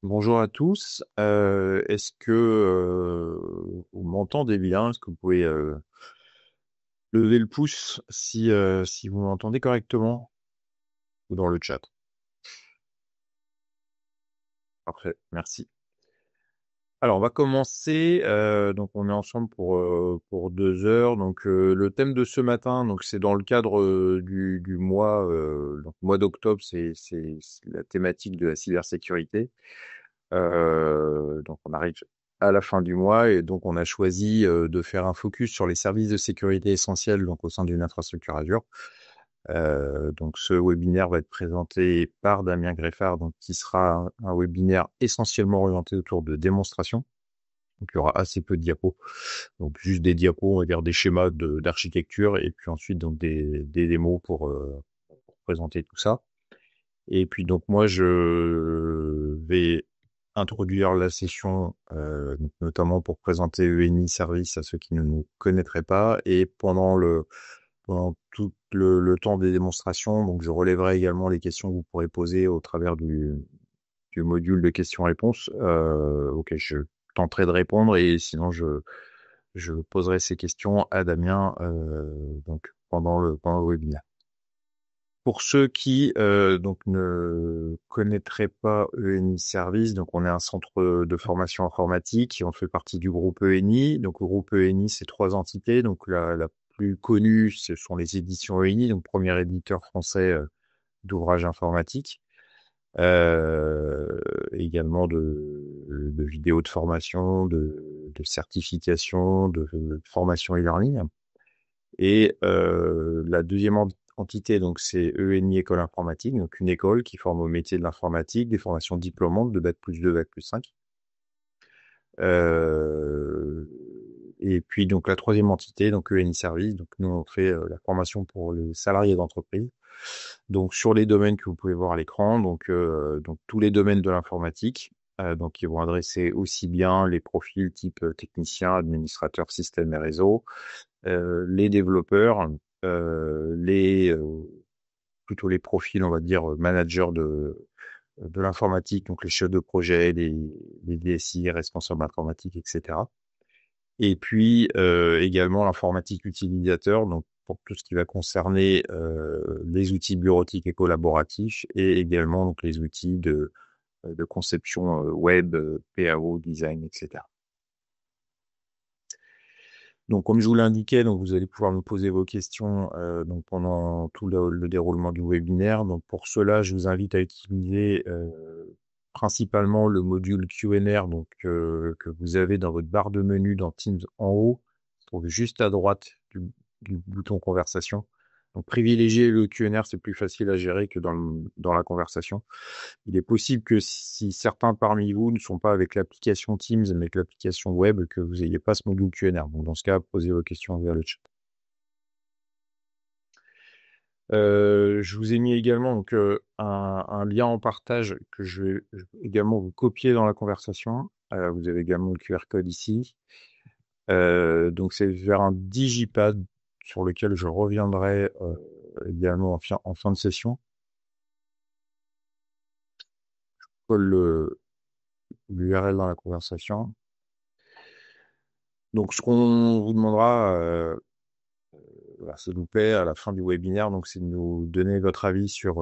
Bonjour à tous. Est-ce que vous m'entendez bien? Est-ce que vous pouvez lever le pouce si vous m'entendez correctement ou dans le chat? Parfait, merci. Alors, on va commencer. Donc, on est ensemble pour 2 heures. Donc, le thème de ce matin, donc c'est dans le cadre du mois, donc mois d'octobre, c'est la thématique de la cybersécurité. Donc on arrive à la fin du mois et donc on a choisi de faire un focus sur les services de sécurité essentiels donc au sein d'une infrastructure Azure. Donc ce webinaire va être présenté par Damien Greffard, donc qui sera un webinaire essentiellement orienté autour de démonstrations. Donc il y aura assez peu de diapos, donc juste des diapos, on va dire des schémas d'architecture et puis ensuite donc des démos pour présenter tout ça. Et puis donc moi je vais introduire la session, notamment pour présenter ENI Service à ceux qui ne nous connaîtraient pas. Et pendant tout le temps des démonstrations, donc je relèverai également les questions que vous pourrez poser au travers du module de questions-réponses, auquel je tenterai de répondre. Et sinon je poserai ces questions à Damien donc pendant le webinaire. Pour ceux qui donc ne connaîtraient pas ENI Service, donc on est un centre de formation informatique et on fait partie du groupe ENI. Donc le groupe ENI, c'est 3 entités. Donc la plus connue, ce sont les éditions ENI, donc premier éditeur français d'ouvrages informatiques, également de vidéos de formation, de certification, de formation e-learning. Et la deuxième entité, donc c'est ENI École Informatique, donc une école qui forme au métier de l'informatique, des formations diplômantes de Bac+2, Bac+5. Et puis donc la troisième entité, donc ENI Service, donc nous on fait la formation pour les salariés d'entreprise. Donc sur les domaines que vous pouvez voir à l'écran, donc tous les domaines de l'informatique, donc ils vont adresser aussi bien les profils type technicien, administrateur, système et réseau, les développeurs, plutôt les profils, on va dire, managers de l'informatique, donc les chefs de projet, les DSI, responsables informatiques, etc. Et puis également l'informatique utilisateur, donc pour tout ce qui va concerner les outils bureautiques et collaboratifs, et également donc les outils de conception web, PAO, design, etc. Donc, comme je vous l'indiquais, donc vous allez pouvoir me poser vos questions donc pendant tout le déroulement du webinaire. Donc, pour cela, je vous invite à utiliser principalement le module Q&R donc que vous avez dans votre barre de menu dans Teams en haut, se trouve juste à droite du bouton conversation. Donc, privilégiez le Q&R, c'est plus facile à gérer que dans la conversation. Il est possible que si certains parmi vous ne sont pas avec l'application Teams, mais avec l'application web, que vous n'ayez pas ce module Q&R. Donc, dans ce cas, posez vos questions via le chat. Je vous ai mis également donc, un lien en partage que je vais également vous copier dans la conversation. Vous avez également le QR code ici. Donc, c'est vers un digipad sur lequel je reviendrai également en fin de session. Je colle l'URL dans la conversation. Donc, ce qu'on vous demandera, s'il vous plaît, à la fin du webinaire, donc, c'est de nous donner votre avis sur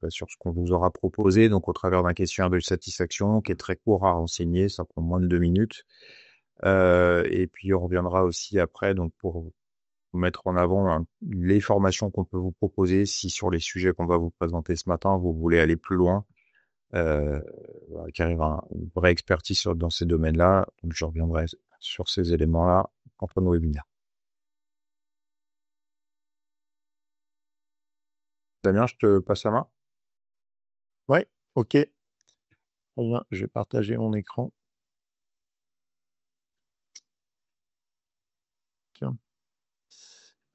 ce qu'on vous aura proposé, donc au travers d'un questionnaire de satisfaction qui est très court à renseigner, ça prend moins de 2 minutes. Et puis, on reviendra aussi après, donc, pour vous mettre en avant les formations qu'on peut vous proposer, si sur les sujets qu'on va vous présenter ce matin, vous voulez aller plus loin, car il y aura une vraie expertise dans ces domaines-là. Donc, je reviendrai sur ces éléments-là en fin de webinaire. Damien, je te passe la main. Ouais, ok. Très bien, je vais partager mon écran. Tiens.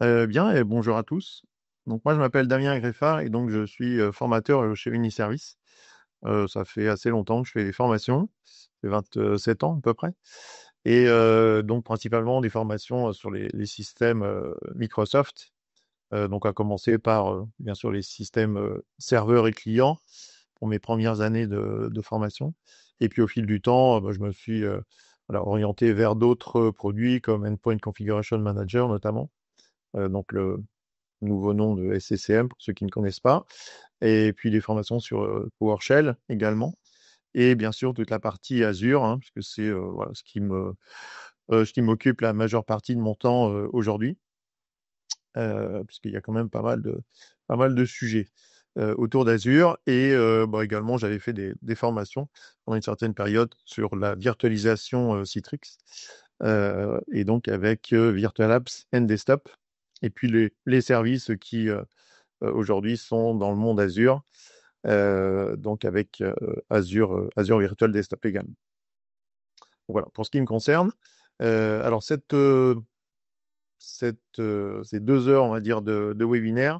Bien, et bonjour à tous. Donc moi, je m'appelle Damien Greffard et donc je suis formateur chez Uniservice. Ça fait assez longtemps que je fais des formations, ça fait 27 ans à peu près. Et donc principalement des formations sur les systèmes Microsoft. Donc à commencer par bien sûr les systèmes serveurs et clients pour mes premières années de formation. Et puis au fil du temps, je me suis voilà, orienté vers d'autres produits comme Endpoint Configuration Manager notamment, donc le nouveau nom de SCCM pour ceux qui ne connaissent pas, et puis des formations sur PowerShell également, et bien sûr toute la partie Azure, hein, puisque c'est voilà, ce qui m'occupe la majeure partie de mon temps aujourd'hui, puisqu'il y a quand même pas mal de sujets autour d'Azure. Et bon, également, j'avais fait des formations pendant une certaine période sur la virtualisation Citrix, et donc avec Virtual Apps and Desktop, et puis les services qui aujourd'hui sont dans le monde Azure, donc avec Azure Virtual Desktop également. Voilà, pour ce qui me concerne. Alors, ces 2 heures, on va dire, de webinaire,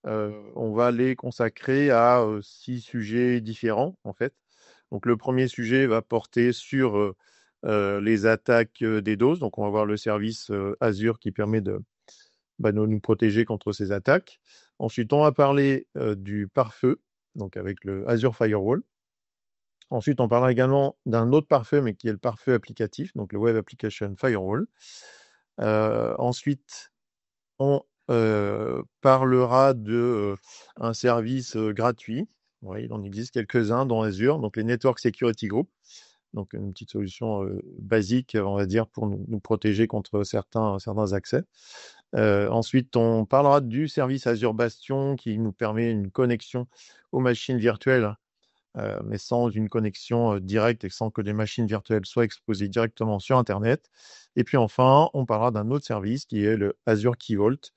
on va les consacrer à 6 sujets différents, en fait. Donc, le premier sujet va porter sur les attaques DDoS. Donc, on va voir le service Azure qui permet de nous protéger contre ces attaques. Ensuite, on va parler du pare-feu, donc avec le Azure Firewall. Ensuite, on parlera également d'un autre pare-feu, mais qui est le pare-feu applicatif, donc le Web Application Firewall. Ensuite, on parlera de un service gratuit. Oui, il en existe quelques-uns dans Azure, donc les Network Security Group. Donc une petite solution basique, on va dire, pour nous protéger contre certains accès. Ensuite, on parlera du service Azure Bastion qui nous permet une connexion aux machines virtuelles, mais sans une connexion directe et sans que les machines virtuelles soient exposées directement sur Internet. Et puis enfin, on parlera d'un autre service qui est le Azure Key Vault,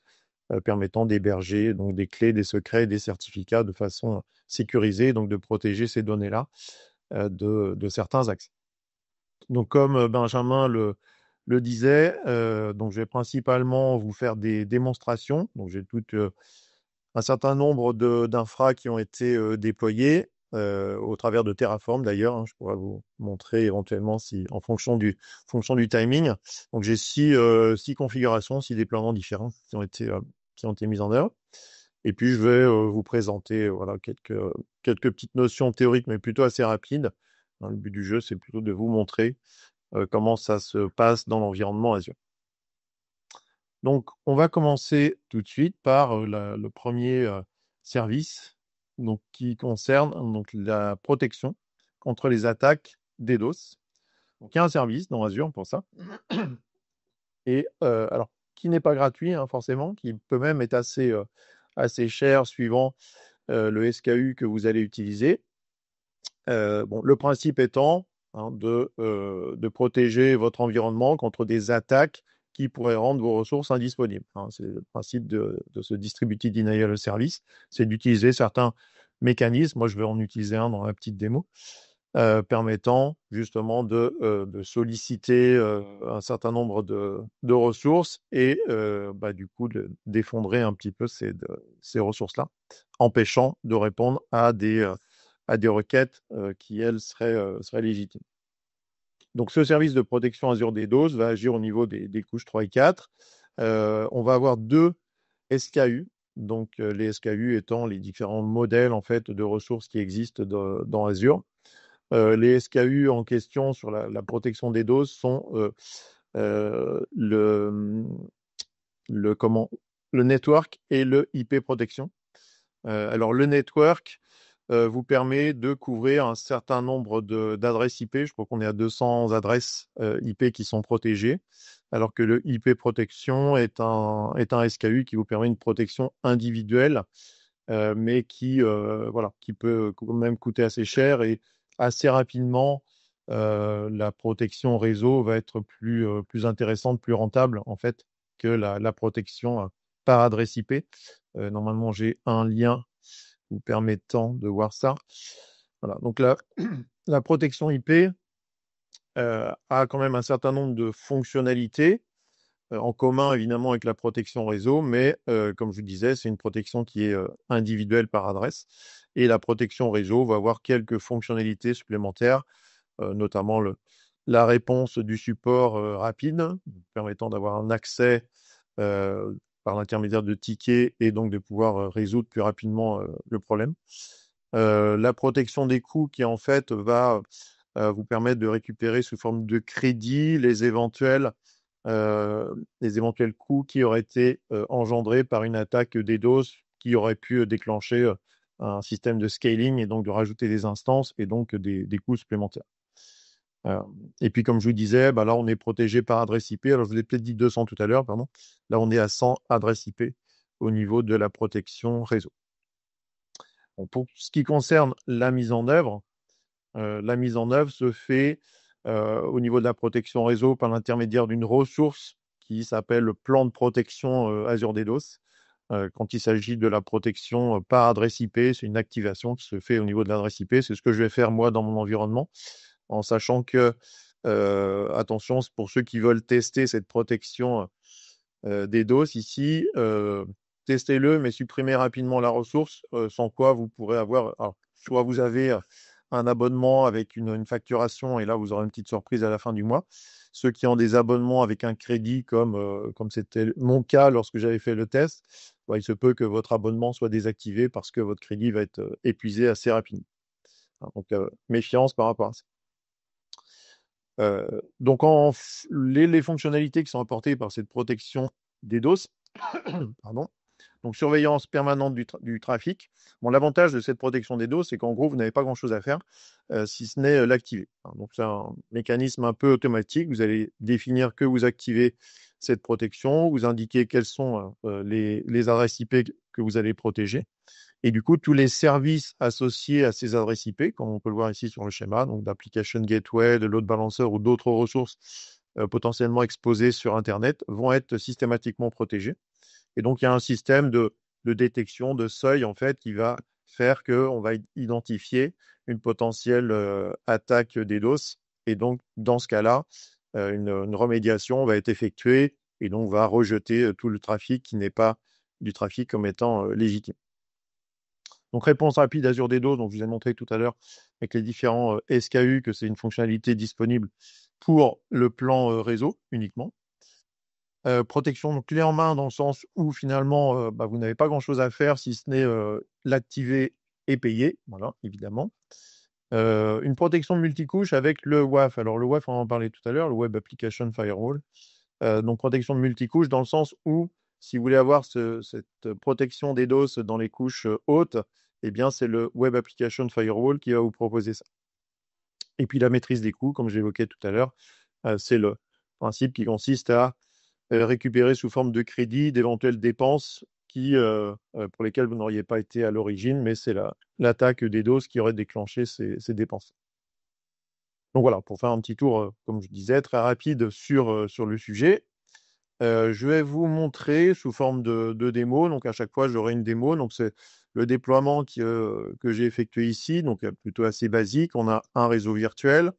permettant d'héberger donc des clés, des secrets, des certificats de façon sécurisée, donc de protéger ces données-là de certains accès. Donc comme Benjamin le disait, donc je vais principalement vous faire des démonstrations. Donc j'ai un certain nombre d'infras qui ont été déployés au travers de Terraform d'ailleurs, hein. Je pourrais vous montrer éventuellement si, en fonction du timing. Donc j'ai 6 configurations, 6 déploiements différents qui ont été mis en œuvre. Et puis je vais vous présenter voilà, quelques petites notions théoriques, mais plutôt assez rapides. Hein, le but du jeu, c'est plutôt de vous montrer comment ça se passe dans l'environnement Azure. Donc, on va commencer tout de suite par le premier service, donc, qui concerne donc, la protection contre les attaques DDoS. Donc, il y a un service dans Azure pour ça, et alors qui n'est pas gratuit, hein, forcément, qui peut même être assez cher suivant le SKU que vous allez utiliser. Bon, le principe étant hein, de protéger votre environnement contre des attaques qui pourraient rendre vos ressources indisponibles. Hein. C'est le principe de ce Distributed Denial of Service, c'est d'utiliser certains mécanismes. Moi, je vais en utiliser un dans la petite démo, permettant justement de solliciter un certain nombre de ressources et du coup d'effondrer un petit peu ces ressources-là, empêchant de répondre à des requêtes qui, elles, seraient légitimes. Donc, ce service de protection Azure DDoS va agir au niveau des couches 3 et 4. On va avoir 2 SKU. Donc, les SKU étant les différents modèles en fait, de ressources qui existent dans Azure. Les SKU en question sur la protection DDoS sont le network et le IP protection. Alors, le network vous permet de couvrir un certain nombre d'adresses IP. Je crois qu'on est à 200 adresses IP qui sont protégées, alors que le IP protection est un SKU qui vous permet une protection individuelle, mais qui peut quand même coûter assez cher et assez rapidement. La protection réseau va être plus intéressante, plus rentable en fait que la protection par adresse IP. Normalement, j'ai un lien vous permettant de voir ça. Voilà. Donc la protection IP a quand même un certain nombre de fonctionnalités en commun évidemment avec la protection réseau, mais comme je vous disais, c'est une protection qui est individuelle par adresse. Et la protection réseau va avoir quelques fonctionnalités supplémentaires, notamment la réponse du support rapide, permettant d'avoir un accès par l'intermédiaire de tickets et donc de pouvoir résoudre plus rapidement le problème. La protection des coûts qui en fait va vous permettent de récupérer sous forme de crédit les éventuels coûts qui auraient été engendrés par une attaque DDoS qui aurait pu déclencher un système de scaling et donc de rajouter des instances et donc des coûts supplémentaires. Et puis, comme je vous disais, là, on est protégé par adresse IP. Alors, je vous ai peut-être dit 200 tout à l'heure, pardon. Là, on est à 100 adresses IP au niveau de la protection réseau. Bon, pour ce qui concerne la mise en œuvre se fait au niveau de la protection réseau par l'intermédiaire d'une ressource qui s'appelle le plan de protection Azure DDoS. Quand il s'agit de la protection par adresse IP, c'est une activation qui se fait au niveau de l'adresse IP. C'est ce que je vais faire moi dans mon environnement, en sachant que, attention, pour ceux qui veulent tester cette protection DDoS ici, testez-le, mais supprimez rapidement la ressource, sans quoi vous pourrez avoir, alors, soit vous avez un abonnement avec une facturation, et là, vous aurez une petite surprise à la fin du mois. Ceux qui ont des abonnements avec un crédit, comme c'était mon cas lorsque j'avais fait le test, il se peut que votre abonnement soit désactivé parce que votre crédit va être épuisé assez rapidement. Donc, méfiance par rapport à ça. Donc, les fonctionnalités qui sont apportées par cette protection DDoS, pardon, donc surveillance permanente du trafic. Bon, l'avantage de cette protection DDoS, c'est qu'en gros, vous n'avez pas grand-chose à faire si ce n'est l'activer. Donc, c'est un mécanisme un peu automatique. Vous allez définir que vous activez cette protection, vous indiquez quelles sont les adresses IP que vous allez protéger. Et du coup, tous les services associés à ces adresses IP, comme on peut le voir ici sur le schéma, donc d'application gateway, de load balancer ou d'autres ressources potentiellement exposées sur Internet, vont être systématiquement protégées. Et donc, il y a un système de détection, de seuil, en fait, qui va faire qu'on va identifier une potentielle attaque DDoS. Et donc, dans ce cas-là, une remédiation va être effectuée et donc va rejeter tout le trafic qui n'est pas du trafic comme étant légitime. Donc, réponse rapide Azure DDoS, donc je vous ai montré tout à l'heure avec les différents SKU que c'est une fonctionnalité disponible pour le plan réseau uniquement. Protection donc clé en main dans le sens où finalement vous n'avez pas grand-chose à faire si ce n'est l'activer et payer, voilà, évidemment. Une protection multicouche avec le WAF. Alors le WAF, on en parlait tout à l'heure, le Web Application Firewall. Donc protection de multicouche dans le sens où si vous voulez avoir cette protection des DOS dans les couches hautes, eh bien c'est le Web Application Firewall qui va vous proposer ça. Et puis la maîtrise des coûts, comme j'évoquais tout à l'heure, c'est le principe qui consiste à récupérer sous forme de crédit d'éventuelles dépenses pour lesquelles vous n'auriez pas été à l'origine, mais c'est l'attaque des doses qui aurait déclenché ces dépenses. Donc voilà, pour faire un petit tour, comme je disais, très rapide sur le sujet. Je vais vous montrer sous forme de démo. Donc à chaque fois, j'aurai une démo. Donc c'est le déploiement que j'ai effectué ici, donc plutôt assez basique. On a un réseau virtuel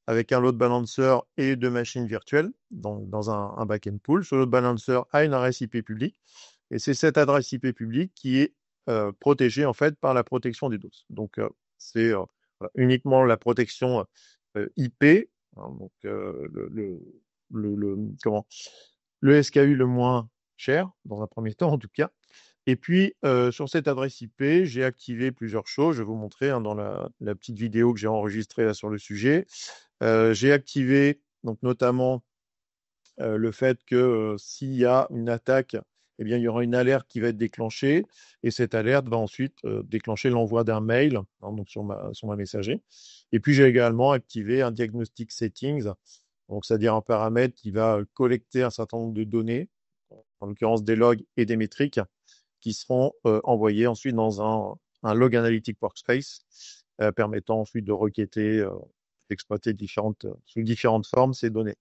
avec un load balancer et deux machines virtuelles dans un back-end pool. Ce load balancer a une adresse IP publique et c'est cette adresse IP publique qui est protégée en fait par la protection des DOS. Donc c'est voilà, uniquement la protection IP, hein, donc le SKU le moins cher, dans un premier temps en tout cas. Et puis, sur cette adresse IP, j'ai activé plusieurs choses. Je vais vous montrer dans la petite vidéo que j'ai enregistrée là sur le sujet. J'ai activé donc notamment le fait que s'il y a une attaque, eh bien, il y aura une alerte qui va être déclenchée et cette alerte va ensuite déclencher l'envoi d'un mail donc sur ma messagerie. Et puis, j'ai également activé un diagnostic settings, donc c'est-à-dire un paramètre qui va collecter un certain nombre de données, en l'occurrence des logs et des métriques, qui seront envoyés ensuite dans un log analytic workspace, permettant ensuite de requêter, d'exploiter sous différentes formes ces données.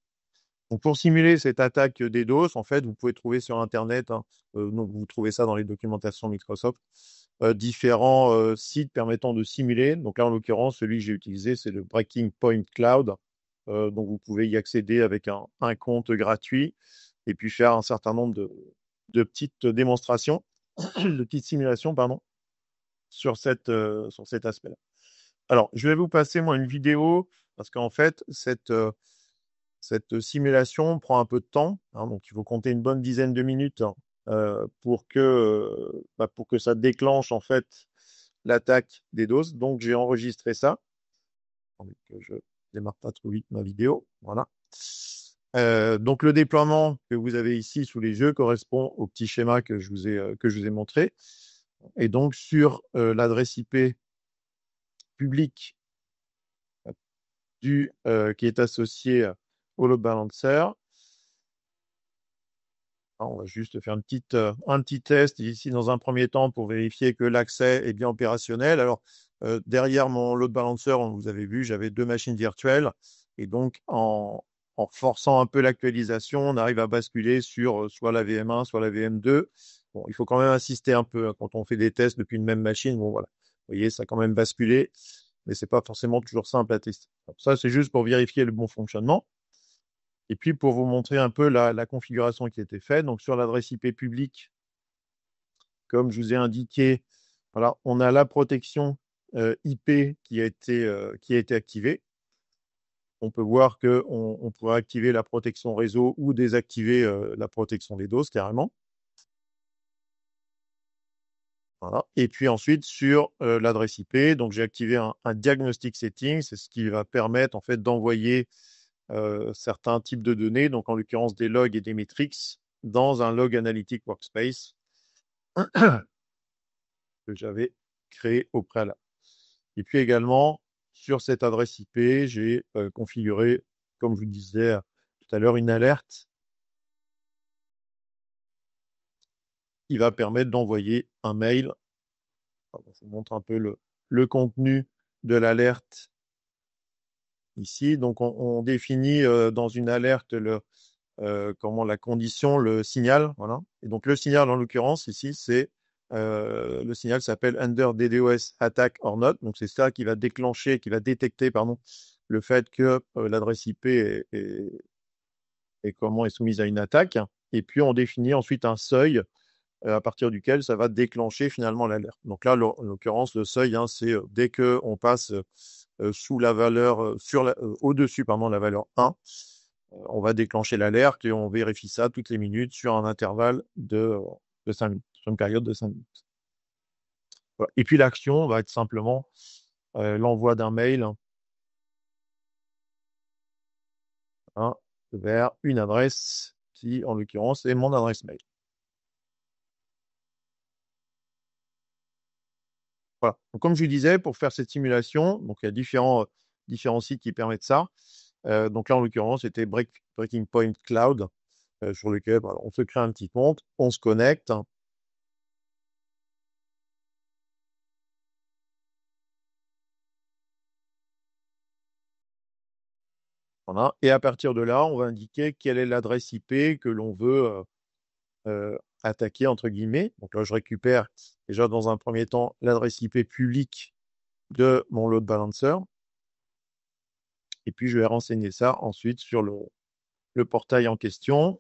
Donc, pour simuler cette attaque DDoS, en fait, vous pouvez trouver sur Internet, donc vous trouvez ça dans les documentations Microsoft, différents sites permettant de simuler. Donc là, en l'occurrence, celui que j'ai utilisé, c'est le Breaking Point Cloud. Donc, vous pouvez y accéder avec un compte gratuit et puis faire un certain nombre de petites démonstrations, de petites simulations, pardon, sur cet aspect-là. Alors, je vais vous passer, moi, une vidéo parce qu'en fait, cette simulation prend un peu de temps, hein, donc il faut compter une bonne dizaine de minutes pour que ça déclenche en fait l'attaque des doses. Donc j'ai enregistré ça. Que je démarre pas trop vite ma vidéo. Voilà. Donc le déploiement que vous avez ici sous les yeux correspond au petit schéma que je vous ai montré. Et donc sur l'adresse IP publique qui est associée au load balancer, on va juste faire un petit test ici dans un premier temps pour vérifier que l'accès est bien opérationnel. Alors, derrière mon load balancer, vous avez vu, j'avais 2 machines virtuelles. Et donc, en forçant un peu l'actualisation, on arrive à basculer sur soit la VM1, soit la VM2. Bon, il faut quand même insister un peu quand on fait des tests depuis une même machine. Bon, voilà. Vous voyez, ça a quand même basculé, mais c'est pas forcément toujours simple à tester. Alors, ça, c'est juste pour vérifier le bon fonctionnement. Et puis, pour vous montrer un peu la configuration qui a été faite, donc sur l'adresse IP publique, comme je vous ai indiqué, voilà, on a la protection IP qui a été activée. On peut voir qu'on pourrait activer la protection réseau ou désactiver la protection des DOS carrément. Voilà. Et puis ensuite, sur l'adresse IP, donc j'ai activé un diagnostic setting, c'est ce qui va permettre en fait d'envoyer certains types de données, donc en l'occurrence des logs et des metrics, dans un log analytic workspace que j'avais créé au préalable. Et puis également, sur cette adresse IP, j'ai configuré, comme je vous disais tout à l'heure, une alerte qui va permettre d'envoyer un mail. Alors, je vous montre un peu le contenu de l'alerte ici. Donc, on définit dans une alerte la condition, le signal. Voilà. Et donc, le signal, en l'occurrence, ici, c'est le signal s'appelle Under DDoS Attack or Not. Donc, c'est ça qui va déclencher, qui va détecter, pardon, le fait que l'adresse IP est soumise à une attaque. Et puis, on définit ensuite un seuil à partir duquel ça va déclencher finalement l'alerte. Donc là, en l'occurrence, le seuil, hein, c'est dès qu'on passe sous la valeur, au-dessus, pardon, la valeur 1, on va déclencher l'alerte et on vérifie ça toutes les minutes sur un intervalle de 5 minutes, sur une période de 5 minutes. Voilà. Et puis l'action va être simplement l'envoi d'un mail hein, vers une adresse qui, en l'occurrence, est mon adresse mail. Voilà. Donc, comme je vous disais, pour faire cette simulation, donc il y a différents sites qui permettent ça. Donc là, en l'occurrence, c'était Breaking Point Cloud, sur lequel on se crée un petit compte, on se connecte. Voilà. Et à partir de là, on va indiquer quelle est l'adresse IP que l'on veut attaquer, entre guillemets. Donc là, je récupère déjà dans un premier temps l'adresse IP publique de mon load balancer. Et puis, je vais renseigner ça ensuite sur le portail en question,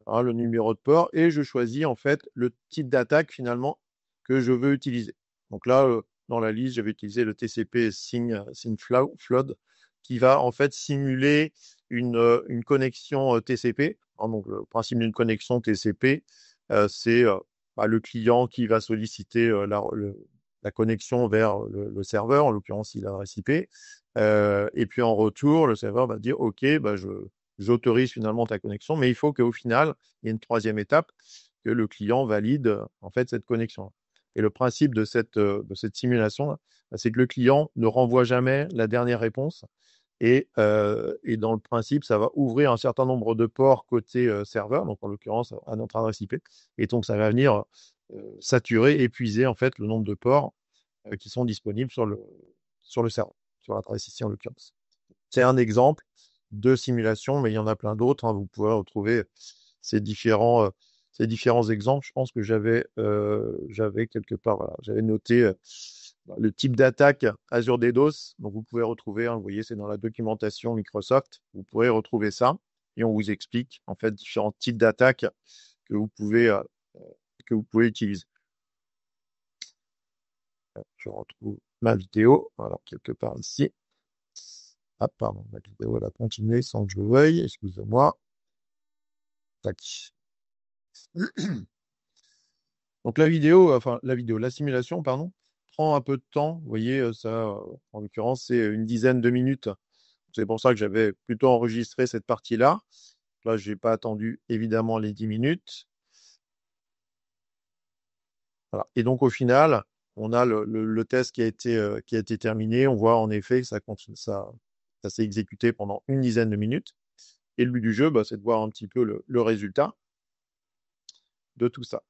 hein, le numéro de port, et je choisis en fait le type d'attaque finalement que je veux utiliser. Donc là, dans la liste, je vais utiliser le TCP SYN-FLOOD qui va en fait simuler une connexion TCP. Hein, donc le principe d'une connexion TCP, c'est le client qui va solliciter la connexion vers le serveur, en l'occurrence l'adresse IP. Et puis en retour, le serveur va dire OK, j'autorise finalement ta connexion, mais il faut qu'au final, il y ait une troisième étape, que le client valide en fait cette connexion. Et le principe de cette simulation, c'est que le client ne renvoie jamais la dernière réponse. Et dans le principe, ça va ouvrir un certain nombre de ports côté serveur, donc en l'occurrence à notre adresse IP. Et donc, ça va venir saturer, épuiser en fait le nombre de ports qui sont disponibles sur le serveur, sur l'adresse ici en l'occurrence. C'est un exemple de simulation, mais il y en a plein d'autres. Hein. Vous pouvez retrouver ces différents exemples. Je pense que j'avais quelque part, voilà, j'avais noté le type d'attaque Azure DDoS. Donc, vous pouvez retrouver, hein, vous voyez, c'est dans la documentation Microsoft. Vous pourrez retrouver ça et on vous explique en fait différents types d'attaques que vous pouvez utiliser. Je retrouve ma vidéo, alors quelque part ici. Ah, pardon, ma vidéo elle a continué sans que je le veuille, excusez-moi. Tac. Donc la simulation, pardon, prend un peu de temps. Vous voyez, ça, en l'occurrence, c'est une dizaine de minutes C'est pour ça que j'avais plutôt enregistré cette partie-là. Là, je n'ai pas attendu évidemment les 10 minutes. Voilà. Et donc, au final, on a le test qui a été terminé. On voit en effet que ça s'est exécuté pendant une dizaine de minutes. Et le but du jeu, bah, c'est de voir un petit peu le résultat de tout ça.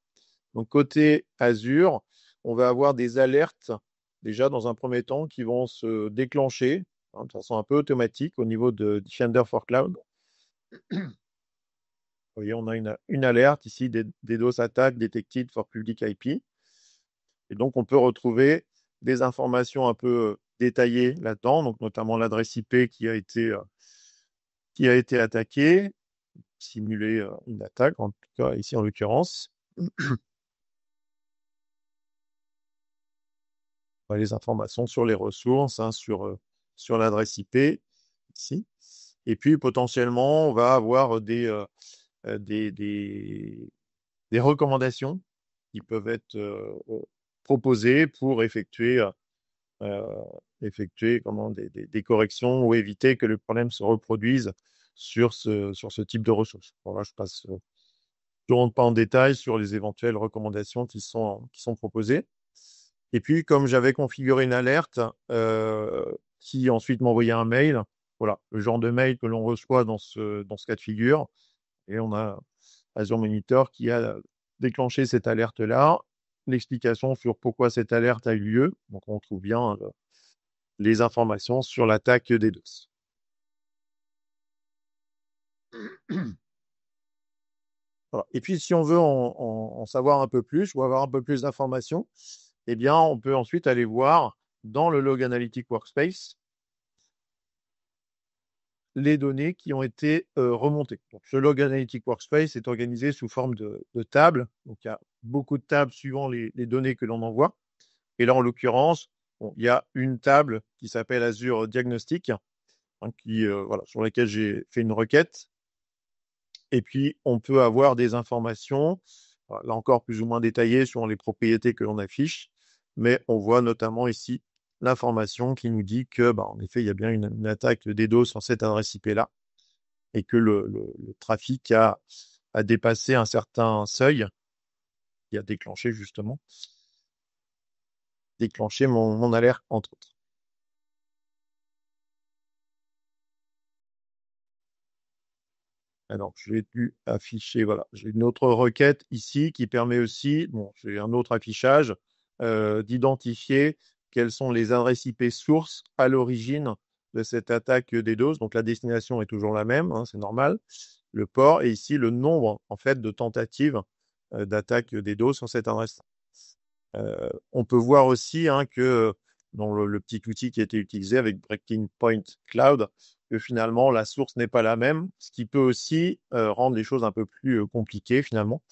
Donc, côté Azure, on va avoir des alertes, déjà dans un premier temps, qui vont se déclencher de façon un peu automatique au niveau de Defender for Cloud. Vous voyez, on a une alerte ici, des DDoS attaques detected for public IP. Et donc, on peut retrouver des informations un peu détaillées là-dedans, donc notamment l'adresse IP qui a été attaquée, simuler une attaque, en tout cas ici en l'occurrence. Les informations sur les ressources, sur l'adresse IP ici. Et puis potentiellement, on va avoir des recommandations qui peuvent être proposées pour effectuer des corrections ou éviter que le problème se reproduise sur ce type de ressources. Bon, là, je ne rentre pas en détail sur les éventuelles recommandations qui sont proposées. Et puis, comme j'avais configuré une alerte qui ensuite m'envoyait un mail, voilà, le genre de mail que l'on reçoit dans ce cas de figure. Et on a Azure Monitor qui a déclenché cette alerte-là, l'explication sur pourquoi cette alerte a eu lieu. Donc, on trouve bien les informations sur l'attaque des DDoS. Voilà. Et puis, si on veut en savoir un peu plus ou avoir un peu plus d'informations, eh bien, on peut ensuite aller voir dans le Log Analytic Workspace les données qui ont été remontées. Donc, ce Log Analytic Workspace est organisé sous forme de tables. Donc, il y a beaucoup de tables suivant les données que l'on envoie. Et là, en l'occurrence, il y a une table qui s'appelle Azure Diagnostic, sur laquelle j'ai fait une requête. Et puis, on peut avoir des informations, là encore plus ou moins détaillées sur les propriétés que l'on affiche. Mais on voit notamment ici l'information qui nous dit que, en effet, il y a bien une attaque DDoS sur cette adresse IP-là et que le trafic a dépassé un certain seuil qui a déclenché mon alerte, entre autres. Alors, je l'ai dû afficher, voilà. J'ai une autre requête ici qui permet aussi, j'ai un autre affichage, d'identifier quelles sont les adresses IP sources à l'origine de cette attaque DDoS. Donc, la destination est toujours la même, c'est normal. Le port et ici le nombre, en fait, de tentatives d'attaque DDoS sur cette adresse. On peut voir aussi que dans le petit outil qui a été utilisé avec Breaking Point Cloud, que finalement la source n'est pas la même, ce qui peut aussi rendre les choses un peu plus compliquées finalement.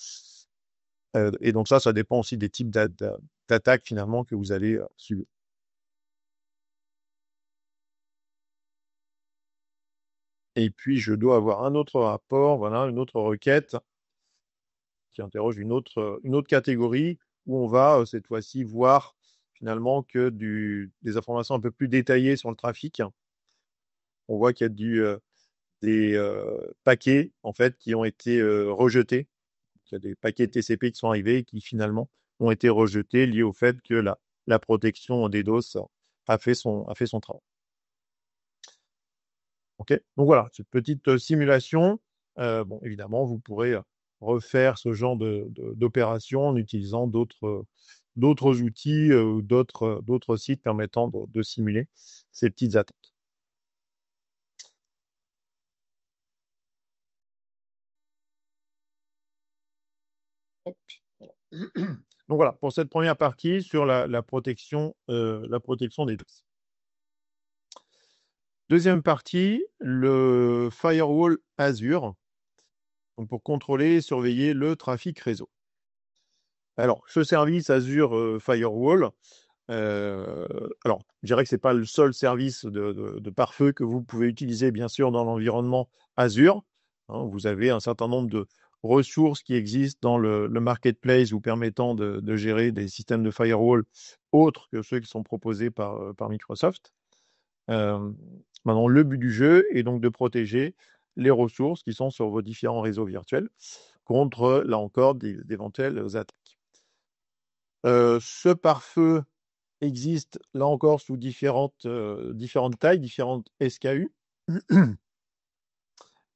Et donc ça dépend aussi des types d'attaques finalement que vous allez subir. Et puis je dois avoir un autre rapport, voilà, une autre requête qui interroge une autre catégorie où on va cette fois-ci voir finalement que des informations un peu plus détaillées sur le trafic. On voit qu'il y a des paquets en fait qui ont été rejetés. Il y a des paquets TCP qui sont arrivés et qui finalement ont été rejetés liés au fait que la protection des DOS a fait son travail. Ok, donc voilà, cette petite simulation. Évidemment, vous pourrez refaire ce genre d'opération en utilisant d'autres outils ou d'autres sites permettant de simuler ces petites attaques. Donc voilà, pour cette première partie sur la protection des DOS. Deuxième partie, le firewall Azure, donc pour contrôler et surveiller le trafic réseau. Alors, ce service Azure Firewall, alors, je dirais que ce n'est pas le seul service de pare-feu que vous pouvez utiliser, bien sûr, dans l'environnement Azure. Vous avez un certain nombre de ressources qui existent dans le marketplace vous permettant de gérer des systèmes de firewall autres que ceux qui sont proposés par Microsoft. Euh, Maintenant, le but du jeu est donc de protéger les ressources qui sont sur vos différents réseaux virtuels contre, là encore, d'éventuelles attaques. Ce pare-feu existe, là encore, sous différentes tailles, différentes SKU.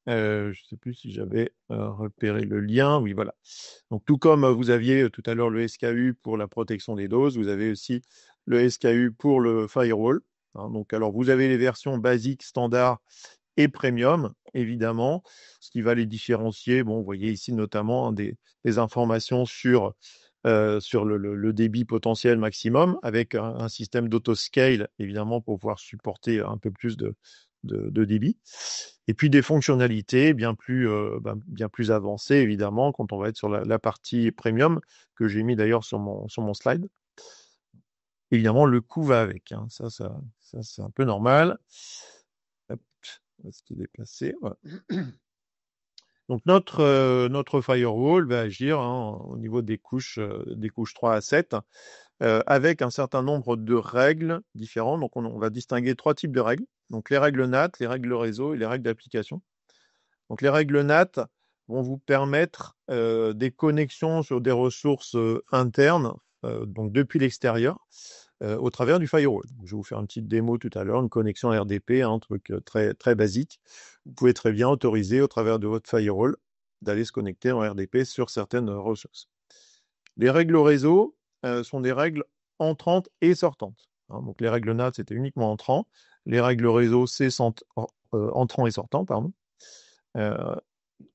Je ne sais plus si j'avais repéré le lien. Oui, voilà. Donc, tout comme vous aviez tout à l'heure le SKU pour la protection des doses, vous avez aussi le SKU pour le firewall. Hein. Donc, alors, vous avez les versions basiques, standard et premium, évidemment, ce qui va les différencier. Bon, vous voyez ici notamment des informations sur le débit potentiel maximum avec un système d'autoscale, évidemment, pour pouvoir supporter un peu plus de débit. Et puis des fonctionnalités bien plus avancées, évidemment, quand on va être sur la partie premium, que j'ai mis d'ailleurs sur mon slide. Évidemment, le coût va avec. Hein. Ça c'est un peu normal. Hop, on va se déplacer. Voilà. Donc notre firewall va agir au niveau des couches 3 à 7 avec un certain nombre de règles différentes. Donc on va distinguer trois types de règles. Donc les règles NAT, les règles réseau et les règles d'application. Donc les règles NAT vont vous permettre des connexions sur des ressources internes, donc depuis l'extérieur, au travers du firewall. Je vais vous faire une petite démo tout à l'heure, une connexion RDP, un truc très, très basique. Vous pouvez très bien autoriser au travers de votre firewall d'aller se connecter en RDP sur certaines ressources. Les règles réseau sont des règles entrantes et sortantes. Hein. Donc les règles NAT, c'était uniquement entrant. Les règles réseau, c'est entrant et sortant, pardon.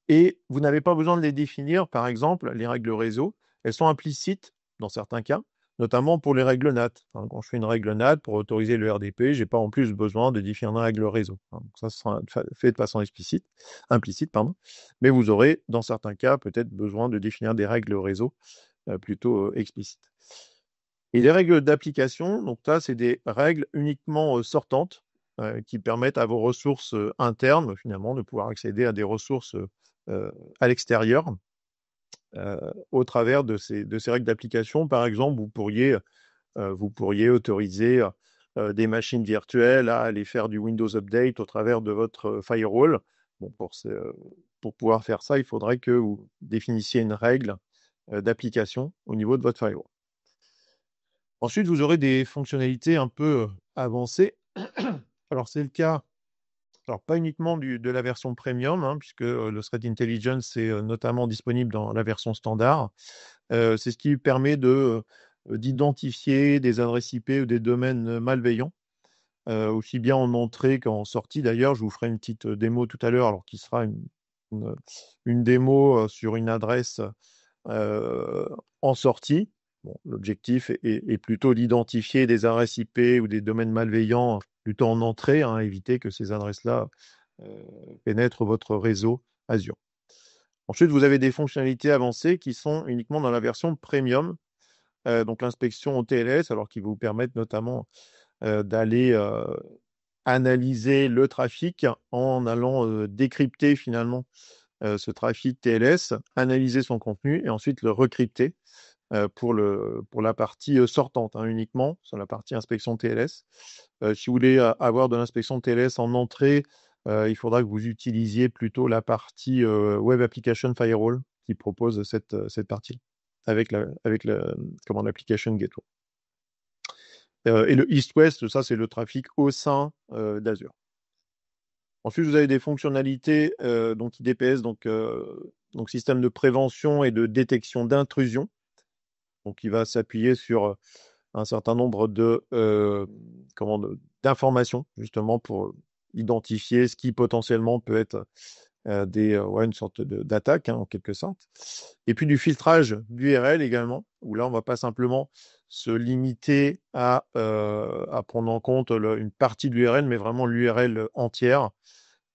Et vous n'avez pas besoin de les définir. Par exemple, les règles réseau, elles sont implicites dans certains cas, notamment pour les règles NAT. Hein, quand je fais une règle NAT pour autoriser le RDP, je n'ai pas en plus besoin de définir une règle réseau. Hein, donc ça sera fait de façon implicite, pardon. Mais vous aurez, dans certains cas, peut-être besoin de définir des règles réseau plutôt explicites. Et les règles d'application, donc ça, c'est des règles uniquement sortantes qui permettent à vos ressources internes, finalement, de pouvoir accéder à des ressources à l'extérieur au travers de ces règles d'application. Par exemple, vous pourriez autoriser des machines virtuelles à aller faire du Windows Update au travers de votre firewall. Bon, pour pouvoir faire ça, il faudrait que vous définissiez une règle d'application au niveau de votre firewall. Ensuite, vous aurez des fonctionnalités un peu avancées. Alors, c'est le cas, alors pas uniquement de la version premium, hein, puisque le Threat Intelligence est notamment disponible dans la version standard. C'est ce qui permet d'identifier des adresses IP ou des domaines malveillants, aussi bien en entrée qu'en sortie. D'ailleurs, je vous ferai une petite démo tout à l'heure, alors qui sera une démo sur une adresse en sortie. Bon, l'objectif est plutôt d'identifier des adresses IP ou des domaines malveillants plutôt en entrée, hein, éviter que ces adresses-là pénètrent votre réseau Azure. Ensuite, vous avez des fonctionnalités avancées qui sont uniquement dans la version premium, donc l'inspection au TLS, alors qui vous permettent notamment d'aller analyser le trafic en allant décrypter finalement ce trafic TLS, analyser son contenu et ensuite le recrypter pour la partie sortante, hein, uniquement sur la partie inspection TLS. Si vous voulez avoir de l'inspection TLS en entrée, il faudra que vous utilisiez plutôt la partie Web Application Firewall qui propose cette partie avec l'application Gateway. Et le East-West, ça c'est le trafic au sein d'Azure. Ensuite, vous avez des fonctionnalités donc IDPS, donc système de prévention et de détection d'intrusion. Donc, il va s'appuyer sur un certain nombre d'informations, justement, pour identifier ce qui potentiellement peut être une sorte d'attaque, hein, en quelque sorte. Et puis du filtrage d'URL également, où là, on ne va pas simplement se limiter à prendre en compte une partie de l'URL, mais vraiment l'URL entière,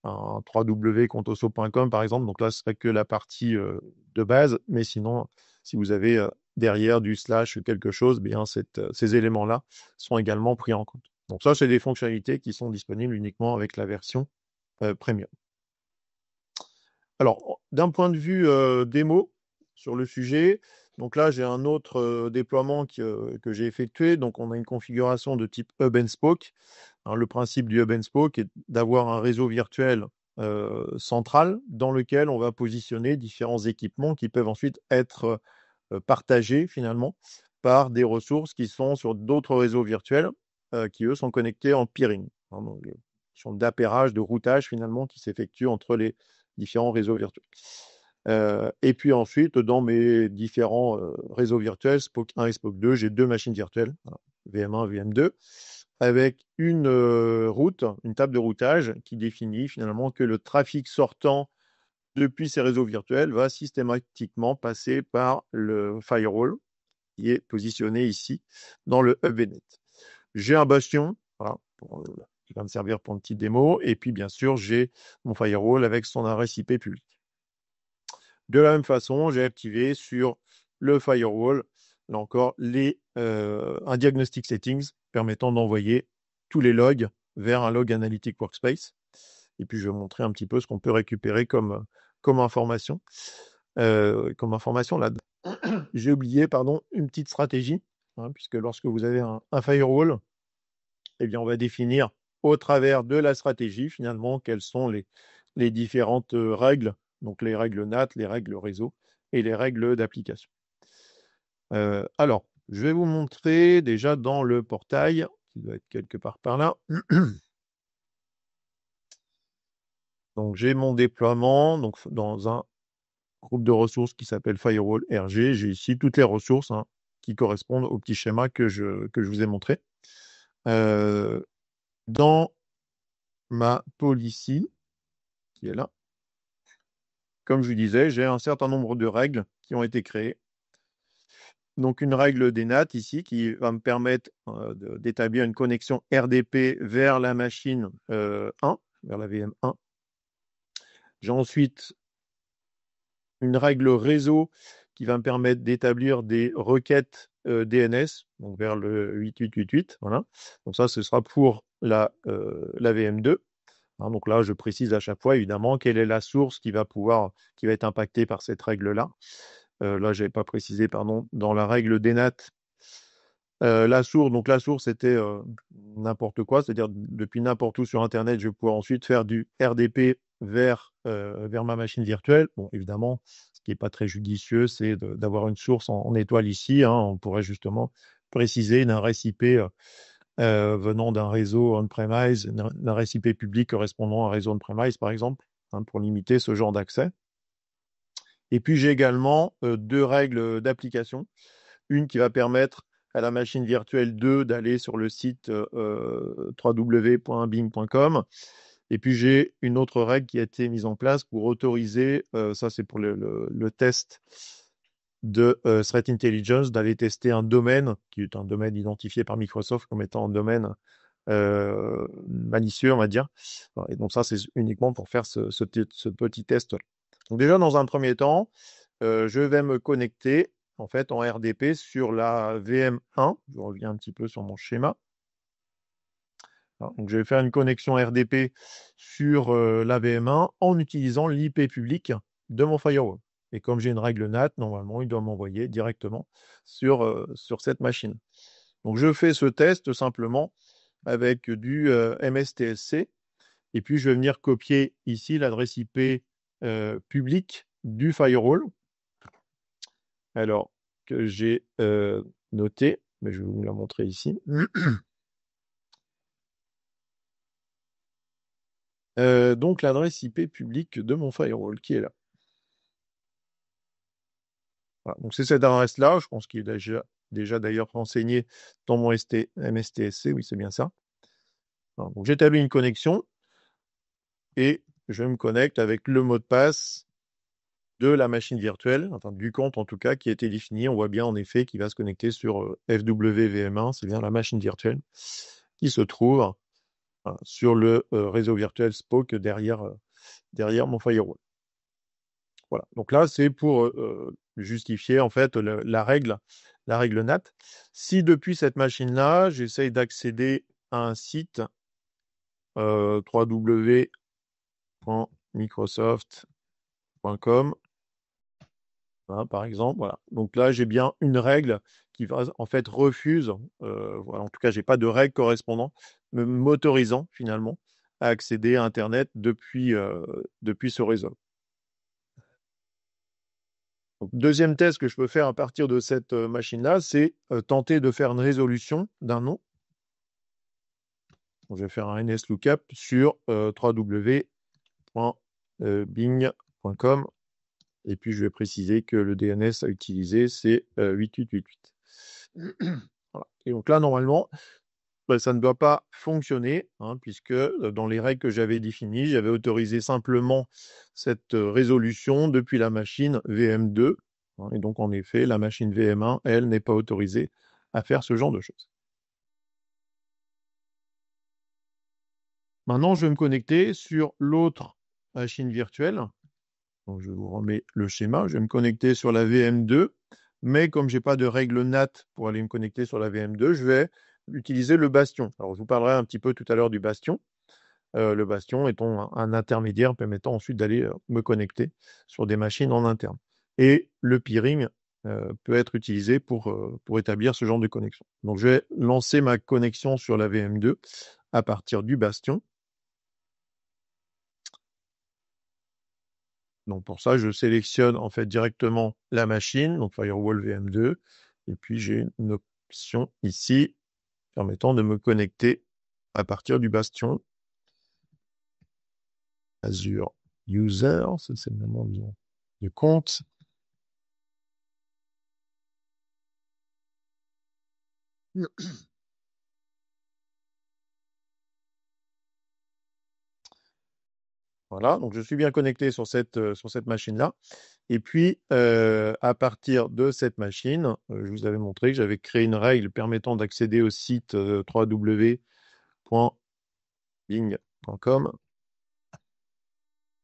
un www.contoso.com par exemple. Donc là, ce serait que la partie de base, mais sinon, si vous avez derrière du slash quelque chose, bien ces éléments-là sont également pris en compte. Donc ça, c'est des fonctionnalités qui sont disponibles uniquement avec la version premium. Alors, d'un point de vue démo sur le sujet, Donc là, j'ai un autre déploiement que j'ai effectué. Donc, on a une configuration de type Hub and Spoke. Alors, le principe du Hub and Spoke est d'avoir un réseau virtuel central dans lequel on va positionner différents équipements qui peuvent ensuite être partagés finalement par des ressources qui sont sur d'autres réseaux virtuels qui, eux, sont connectés en peering. Hein, donc, sont d'appairage, de routage finalement qui s'effectue entre les différents réseaux virtuels. Et puis ensuite, dans mes différents réseaux virtuels, Spoke 1 et Spoke 2, j'ai deux machines virtuelles, VM1, VM2, avec une route, une table de routage qui définit finalement que le trafic sortant depuis ces réseaux virtuels va systématiquement passer par le firewall qui est positionné ici dans le hub VNet. J'ai un bastion, voilà, qui va me servir pour une petite démo, et puis bien sûr, j'ai mon firewall avec son adresse IP public. De la même façon, j'ai activé sur le firewall, là encore, un diagnostic settings permettant d'envoyer tous les logs vers un log analytic workspace. Et puis, je vais montrer un petit peu ce qu'on peut récupérer comme information. Comme information là. J'ai oublié, pardon, une petite stratégie, hein, puisque lorsque vous avez un firewall, eh bien, on va définir au travers de la stratégie, finalement, quelles sont les différentes règles, donc les règles NAT, les règles réseau et les règles d'application. Alors, je vais vous montrer déjà dans le portail, qui doit être quelque part par là. Donc, j'ai mon déploiement donc, dans un groupe de ressources qui s'appelle Firewall RG. J'ai ici toutes les ressources qui correspondent au petit schéma que je vous ai montré. Dans ma policy, qui est là, comme je vous disais, j'ai un certain nombre de règles qui ont été créées. Donc, une règle des NAT ici qui va me permettre d'établir une connexion RDP vers la machine 1, vers la VM1. J'ai ensuite une règle réseau qui va me permettre d'établir des requêtes DNS, donc vers le 8888. Voilà. Donc ça, ce sera pour la VM2. Hein, donc là, je précise à chaque fois, évidemment, quelle est la source qui va être impactée par cette règle-là. Là, je n'avais pas précisé, pardon, dans la règle DNAT. La source, c'était n'importe quoi, c'est-à-dire depuis n'importe où sur Internet, je vais pouvoir ensuite faire du RDP vers ma machine virtuelle. Bon, évidemment, ce qui n'est pas très judicieux, c'est d'avoir une source en étoile ici. Hein. On pourrait justement préciser d'un REST-IP venant d'un réseau on-premise, d'un REST-IP public correspondant à un réseau on-premise, par exemple, hein, pour limiter ce genre d'accès. Et puis, j'ai également deux règles d'application. Une qui va permettre à la machine virtuelle 2 d'aller sur le site www.bing.com. Et puis, j'ai une autre règle qui a été mise en place pour autoriser, ça c'est pour le test de Threat Intelligence, d'aller tester un domaine, qui est un domaine identifié par Microsoft comme étant un domaine malicieux, on va dire. Et donc ça, c'est uniquement pour faire ce petit test. Donc déjà, dans un premier temps, je vais me connecter en fait en RDP sur la VM1. Je reviens un petit peu sur mon schéma. Alors, donc je vais faire une connexion RDP sur la VM1 en utilisant l'IP public de mon firewall. Et comme j'ai une règle NAT, normalement, il doit m'envoyer directement sur cette machine. Donc je fais ce test simplement avec du MSTSC. Et puis je vais venir copier ici l'adresse IP publique du firewall. Alors, que j'ai noté, mais je vais vous la montrer ici. Donc, l'adresse IP publique de mon firewall qui est là. Voilà, donc, c'est cette adresse-là. Je pense qu'il est déjà d'ailleurs renseigné dans mon MSTSC. Oui, c'est bien ça. Alors, donc, j'établis une connexion et je me connecte avec le mot de passe de la machine virtuelle, enfin du compte en tout cas, qui a été défini. On voit bien en effet qu'il va se connecter sur FWVM1, c'est bien la machine virtuelle qui se trouve sur le réseau virtuel Spoke derrière mon firewall. Voilà. Donc là, c'est pour justifier en fait la règle NAT. Si depuis cette machine-là, j'essaye d'accéder à un site www.microsoft.com, hein, par exemple. Voilà. Donc là, j'ai bien une règle qui va en fait refuse, voilà, en tout cas, j'ai pas de règle correspondant m'autorisant finalement à accéder à Internet depuis ce réseau. Donc, deuxième test que je peux faire à partir de cette machine-là, c'est tenter de faire une résolution d'un nom. Donc, je vais faire un NSLOOKUP sur www.bing.com et puis je vais préciser que le DNS à utiliser, c'est 8888. Voilà. Et donc là, normalement, bah, ça ne doit pas fonctionner, hein, puisque dans les règles que j'avais définies, j'avais autorisé simplement cette résolution depuis la machine VM2. Hein, et donc, en effet, la machine VM1, elle, n'est pas autorisée à faire ce genre de choses. Maintenant, je vais me connecter sur l'autre machine virtuelle. Donc, je vous remets le schéma. Je vais me connecter sur la VM2, mais comme je n'ai pas de règle NAT pour aller me connecter sur la VM2, je vais utiliser le bastion. Alors, je vous parlerai un petit peu tout à l'heure du bastion. Le bastion étant un intermédiaire permettant ensuite d'aller me connecter sur des machines en interne. Et le peering peut être utilisé pour établir ce genre de connexion. Donc, je vais lancer ma connexion sur la VM2 à partir du bastion. Donc, pour ça, je sélectionne en fait directement la machine, donc Firewall VM2, et puis j'ai une option ici permettant de me connecter à partir du bastion. Azure User, ça c'est le nom du compte. Voilà, donc je suis bien connecté sur cette machine-là. Et puis, à partir de cette machine, je vous avais montré que j'avais créé une règle permettant d'accéder au site www.bing.com.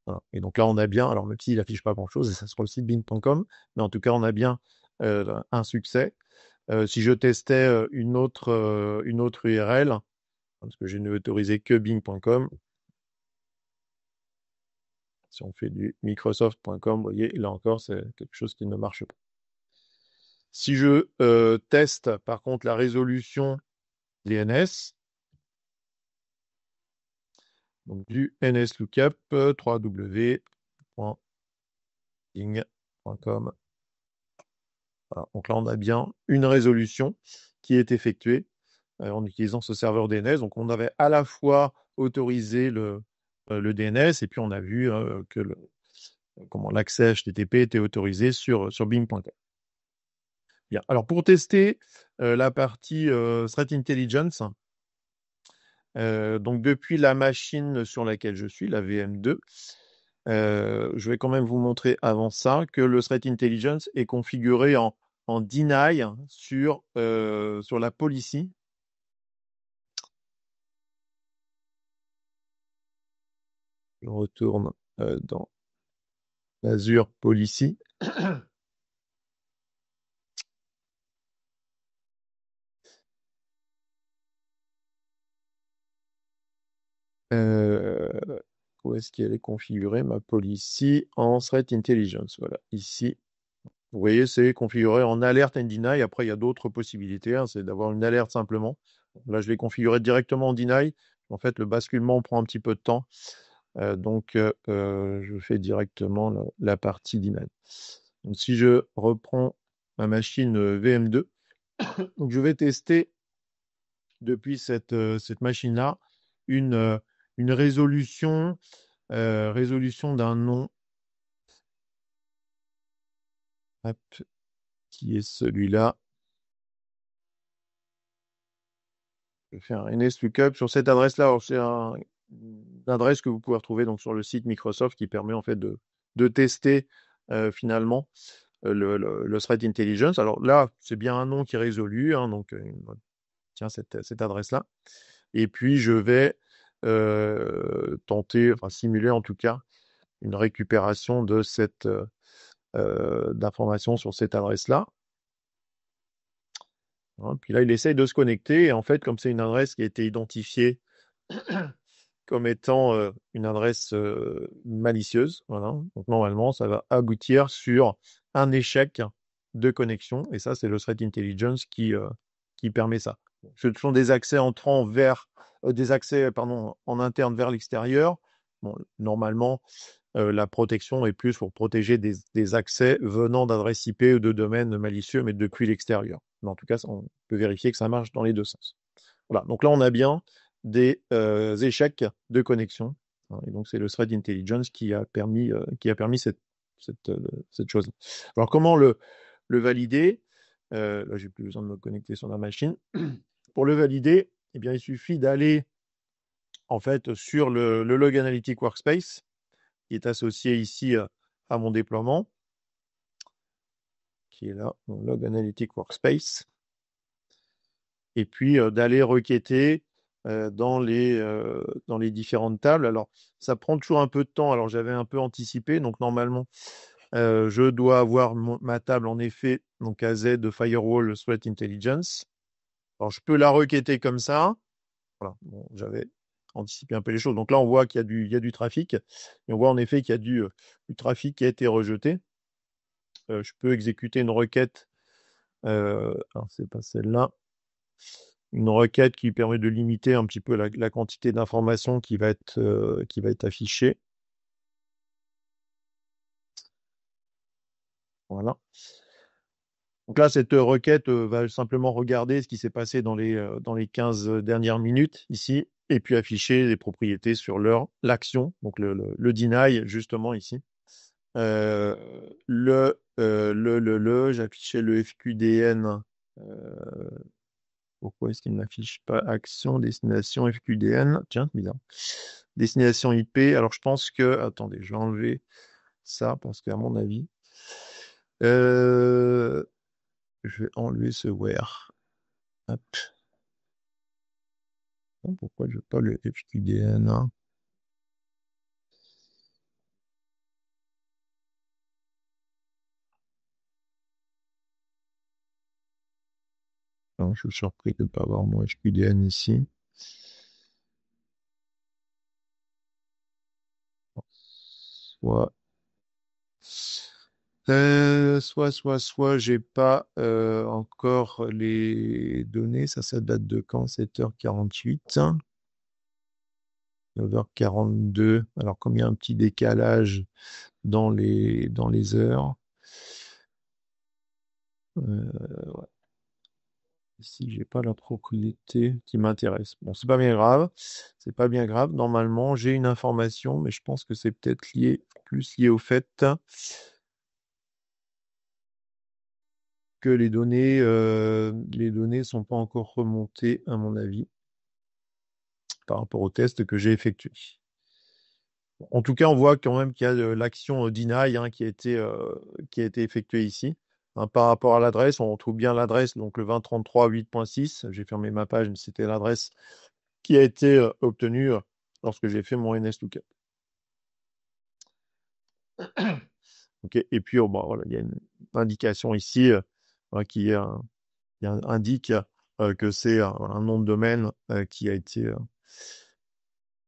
Voilà. Et donc là, on a bien, alors même s'il n'affiche pas grand-chose, et ça sur le site bing.com, mais en tout cas, on a bien un succès. Si je testais une autre URL, parce que je n'ai autorisé que bing.com, si on fait du microsoft.com, vous voyez, là encore, c'est quelque chose qui ne marche pas. Si je teste, par contre, la résolution DNS, donc du NSLOOKUP, www.bing.com. Voilà. Donc là, on a bien une résolution qui est effectuée en utilisant ce serveur DNS. Donc, on avait à la fois autorisé le DNS et puis on a vu que l'accès HTTP était autorisé sur Bing.com. Bien. Alors, pour tester la partie Threat Intelligence, donc depuis la machine sur laquelle je suis, la VM2, je vais quand même vous montrer avant ça que le Threat Intelligence est configuré en deny sur la policy. Je retourne dans Azure Policy. Où est-ce qu'elle est configurée, ma policy en Threat Intelligence? Voilà, ici. Vous voyez, c'est configuré en alerte and deny. Après, il y a d'autres possibilités, hein, c'est d'avoir une alerte simplement. Là, je l'ai configuré directement en deny. En fait, le basculement prend un petit peu de temps. Donc, je fais directement la partie deny. Donc, si je reprends ma machine VM2, donc je vais tester depuis cette machine-là une résolution d'un nom hop, qui est celui-là. Je vais faire un NSLOOKUP sur cette adresse-là. Alors, c'est une adresse que vous pouvez retrouver donc, sur le site Microsoft qui permet en fait de tester finalement le Threat Intelligence. Alors là, c'est bien un nom qui est résolu, hein, donc tiens, cette adresse-là. Et puis, je vais tenter, enfin simuler en tout cas, une récupération de d'informations sur cette adresse-là. Hein, puis là, il essaye de se connecter. Et en fait, comme c'est une adresse qui a été identifiée comme étant une adresse malicieuse, voilà. Donc normalement, ça va aboutir sur un échec de connexion. Et ça, c'est le Threat Intelligence qui permet ça. Ce sont des accès entrant vers des accès en interne vers l'extérieur. Bon, normalement, la protection est plus pour protéger des accès venant d'adresses IP ou de domaines malicieux, mais depuis l'extérieur. Mais en tout cas, on peut vérifier que ça marche dans les deux sens. Voilà. Donc là, on a bien des échecs de connexion. Et donc, c'est le Threat Intelligence qui a permis cette chose. Alors, comment le valider? Là, j'ai plus besoin de me connecter sur la machine. Pour le valider, eh bien, il suffit d'aller en fait sur le Log Analytic Workspace qui est associé ici à mon déploiement, qui est là, mon Log Analytic Workspace, et puis d'aller requêter dans les différentes tables. Alors, ça prend toujours un peu de temps. Alors, j'avais un peu anticipé, donc normalement, je dois avoir ma table en effet, donc AZ de Firewall Threat Intelligence. Alors, je peux la requêter comme ça. Voilà, bon, j'avais anticipé un peu les choses. Donc là, on voit qu'il y a du trafic. Et on voit en effet qu'il y a du trafic qui a été rejeté. Je peux exécuter une requête. Alors, c'est pas celle-là. Une requête qui permet de limiter un petit peu la quantité d'informations qui va être affichée. Voilà. Donc là, cette requête va simplement regarder ce qui s'est passé dans les 15 dernières minutes ici, et puis afficher les propriétés sur l'action, donc le deny, justement ici. J'affichais le FQDN. Pourquoi est-ce qu'il ne m'affiche pas action, destination, FQDN? Tiens, bizarre. Destination IP. Alors, je pense que... Attendez, je vais enlever ça parce qu'à mon avis, je vais enlever ce where. Hop. Pourquoi je veux pas le FQDN, hein? Non, je suis surpris de ne pas avoir mon FQDN ici. Soit, j'ai pas encore les données. Ça date de quand? 7h48. 9h42. Alors, comme il y a un petit décalage dans les heures. Ouais. Ici, j'ai pas la propriété qui m'intéresse. Bon, c'est pas bien grave. C'est pas bien grave. Normalement, j'ai une information, mais je pense que c'est peut-être plus lié au fait que les données sont pas encore remontées, à mon avis, par rapport au test que j'ai effectué. En tout cas, on voit quand même qu'il y a l'action deny qui a été effectuée ici. Hein, par rapport à l'adresse, on trouve bien l'adresse, donc le 2033.8.6. J'ai fermé ma page, mais c'était l'adresse qui a été obtenue lorsque j'ai fait mon NSLookup. Okay. Et puis, bon, voilà, il y a une indication ici qui indique que c'est un nom de domaine qui a été...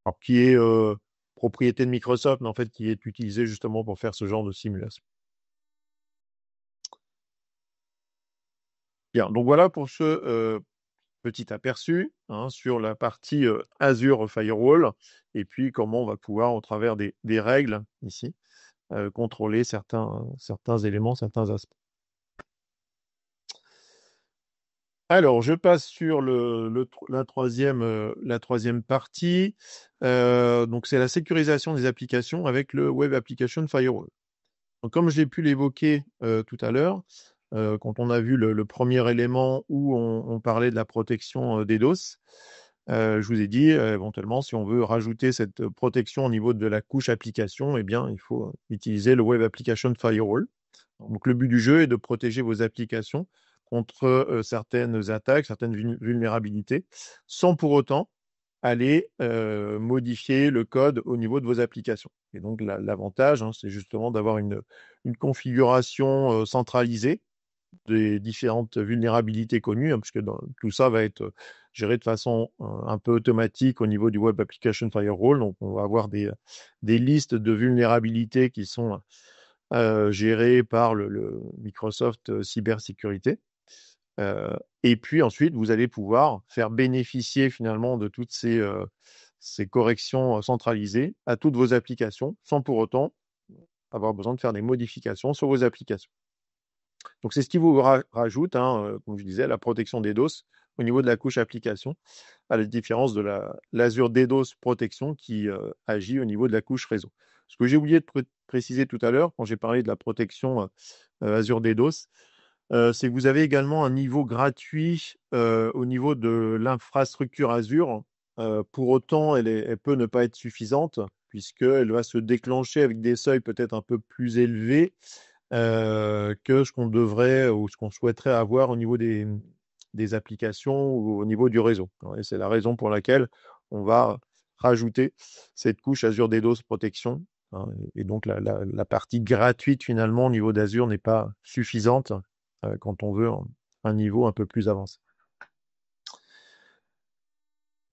alors, qui est propriété de Microsoft, mais en fait qui est utilisé justement pour faire ce genre de simulation. Bien, donc voilà pour ce petit aperçu sur la partie Azure Firewall, et puis comment on va pouvoir, au travers des règles ici, contrôler certains éléments, certains aspects. Alors, je passe sur la troisième partie. Donc, c'est la sécurisation des applications avec le Web Application Firewall. Donc, comme je l'ai pu l'évoquer tout à l'heure, quand on a vu le premier élément où on parlait de la protection des DOS, je vous ai dit, éventuellement, si on veut rajouter cette protection au niveau de la couche application, eh bien, il faut utiliser le Web Application Firewall. Donc, le but du jeu est de protéger vos applications contre certaines attaques, certaines vulnérabilités, sans pour autant aller modifier le code au niveau de vos applications. Et donc, l'avantage, c'est justement d'avoir une configuration centralisée des différentes vulnérabilités connues, puisque tout ça va être géré de façon un peu automatique au niveau du Web Application Firewall. Donc, on va avoir des listes de vulnérabilités qui sont géré par le Microsoft Cybersécurité. Et puis ensuite, vous allez pouvoir faire bénéficier finalement de toutes ces corrections centralisées à toutes vos applications sans pour autant avoir besoin de faire des modifications sur vos applications. Donc, c'est ce qui vous rajoute, hein, comme je disais, la protection DDoS au niveau de la couche application, à la différence de l'Azure DDoS protection qui agit au niveau de la couche réseau. Ce que j'ai oublié de préciser tout à l'heure, quand j'ai parlé de la protection Azure DDoS, c'est que vous avez également un niveau gratuit au niveau de l'infrastructure Azure. Pour autant, elle peut ne pas être suffisante, puisqu'elle va se déclencher avec des seuils peut-être un peu plus élevés que ce qu'on devrait ou ce qu'on souhaiterait avoir au niveau des applications ou au niveau du réseau. Et c'est la raison pour laquelle on va rajouter cette couche Azure DDoS protection. Hein, et donc la partie gratuite finalement au niveau d'Azure n'est pas suffisante quand on veut un niveau un peu plus avancé.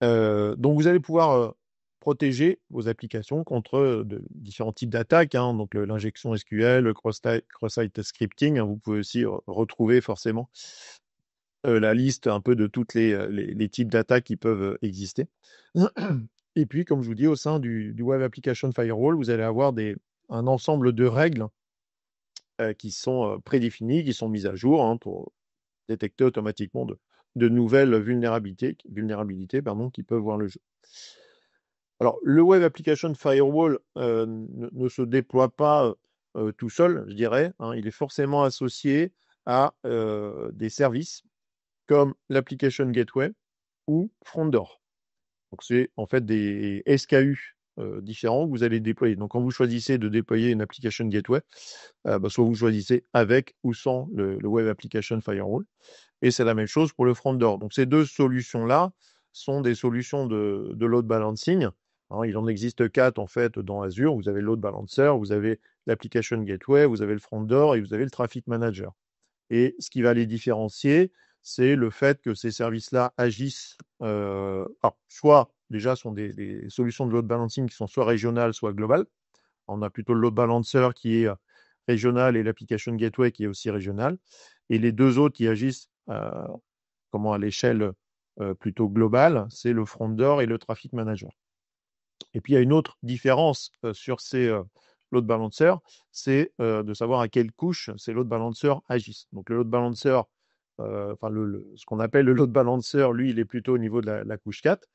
Donc vous allez pouvoir protéger vos applications contre de différents types d'attaques, hein, donc l'injection SQL, le cross-site scripting. Hein, vous pouvez aussi retrouver forcément la liste un peu de toutes les types d'attaques qui peuvent exister. Et puis, comme je vous dis, au sein du Web Application Firewall, vous allez avoir un ensemble de règles qui sont prédéfinies, qui sont mises à jour hein, pour détecter automatiquement de nouvelles vulnérabilités qui peuvent voir le jour. Alors, le Web Application Firewall ne se déploie pas tout seul, je dirais. Hein, il est forcément associé à des services comme l'Application Gateway ou Frondor. Donc, c'est en fait des SKU différents que vous allez déployer. Donc, quand vous choisissez de déployer une Application Gateway, soit vous choisissez avec ou sans le Web Application Firewall. Et c'est la même chose pour le Frondor. Donc, ces deux solutions-là sont des solutions de load balancing. Hein, il en existe 4 en fait dans Azure. Vous avez le load balancer, vous avez l'application gateway, vous avez le Frondor et vous avez le traffic manager. Et ce qui va les différencier, c'est le fait que ces services-là agissent, soit déjà sont des solutions de load balancing qui sont soit régionales, soit globales. On a plutôt le load balancer qui est régional et l'application gateway qui est aussi régional. Et les deux autres qui agissent à l'échelle plutôt globale, c'est le Frondor et le traffic manager. Et puis il y a une autre différence sur ces load balancers, c'est de savoir à quelle couche ces load balancers agissent. Donc le load balancer, ce qu'on appelle le load balancer, lui, il est plutôt au niveau de la couche 4.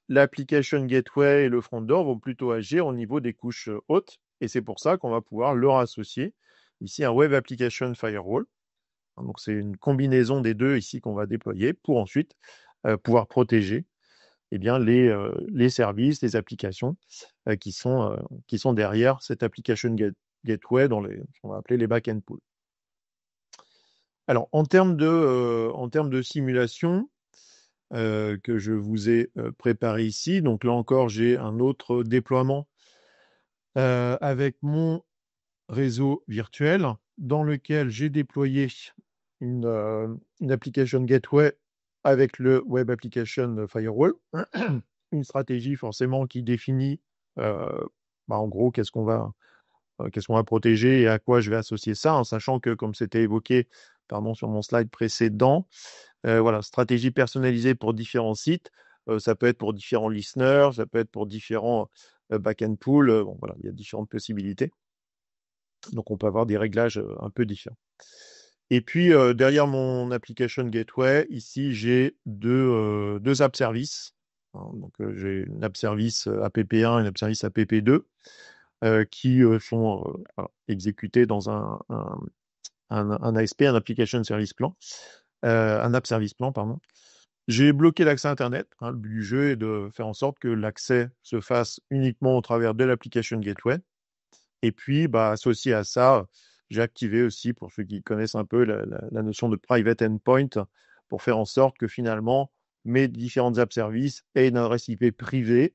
L'application gateway et le Frondor vont plutôt agir au niveau des couches hautes. Et c'est pour ça qu'on va pouvoir leur associer ici un Web Application Firewall. Donc c'est une combinaison des deux ici qu'on va déployer pour ensuite pouvoir protéger les services, les applications qui sont derrière cette application gateway dans ce qu'on va appeler les back-end pools. Alors, en termes de simulation que je vous ai préparé ici, donc là encore, j'ai un autre déploiement avec mon réseau virtuel dans lequel j'ai déployé une application gateway avec le Web Application Firewall. Une stratégie forcément qui définit en gros qu'est-ce qu'on va protéger et à quoi je vais associer ça, en sachant que, comme c'était évoqué sur mon slide précédent, stratégie personnalisée pour différents sites. Ça peut être pour différents listeners, ça peut être pour différents back-end pools. Il y a différentes possibilités. Donc, on peut avoir des réglages un peu différents. Et puis, derrière mon application gateway, ici, j'ai deux app services. Hein, donc, j'ai une app service app1 et une app service app2 qui sont exécutés dans un ASP, un application service plan, un app service plan, pardon. J'ai bloqué l'accès Internet. Hein, le but du jeu est de faire en sorte que l'accès se fasse uniquement au travers de l'application gateway. Et puis, associé à ça, j'ai activé aussi, pour ceux qui connaissent un peu la notion de private endpoint, pour faire en sorte que finalement, mes différentes app services aient une adresse IP privée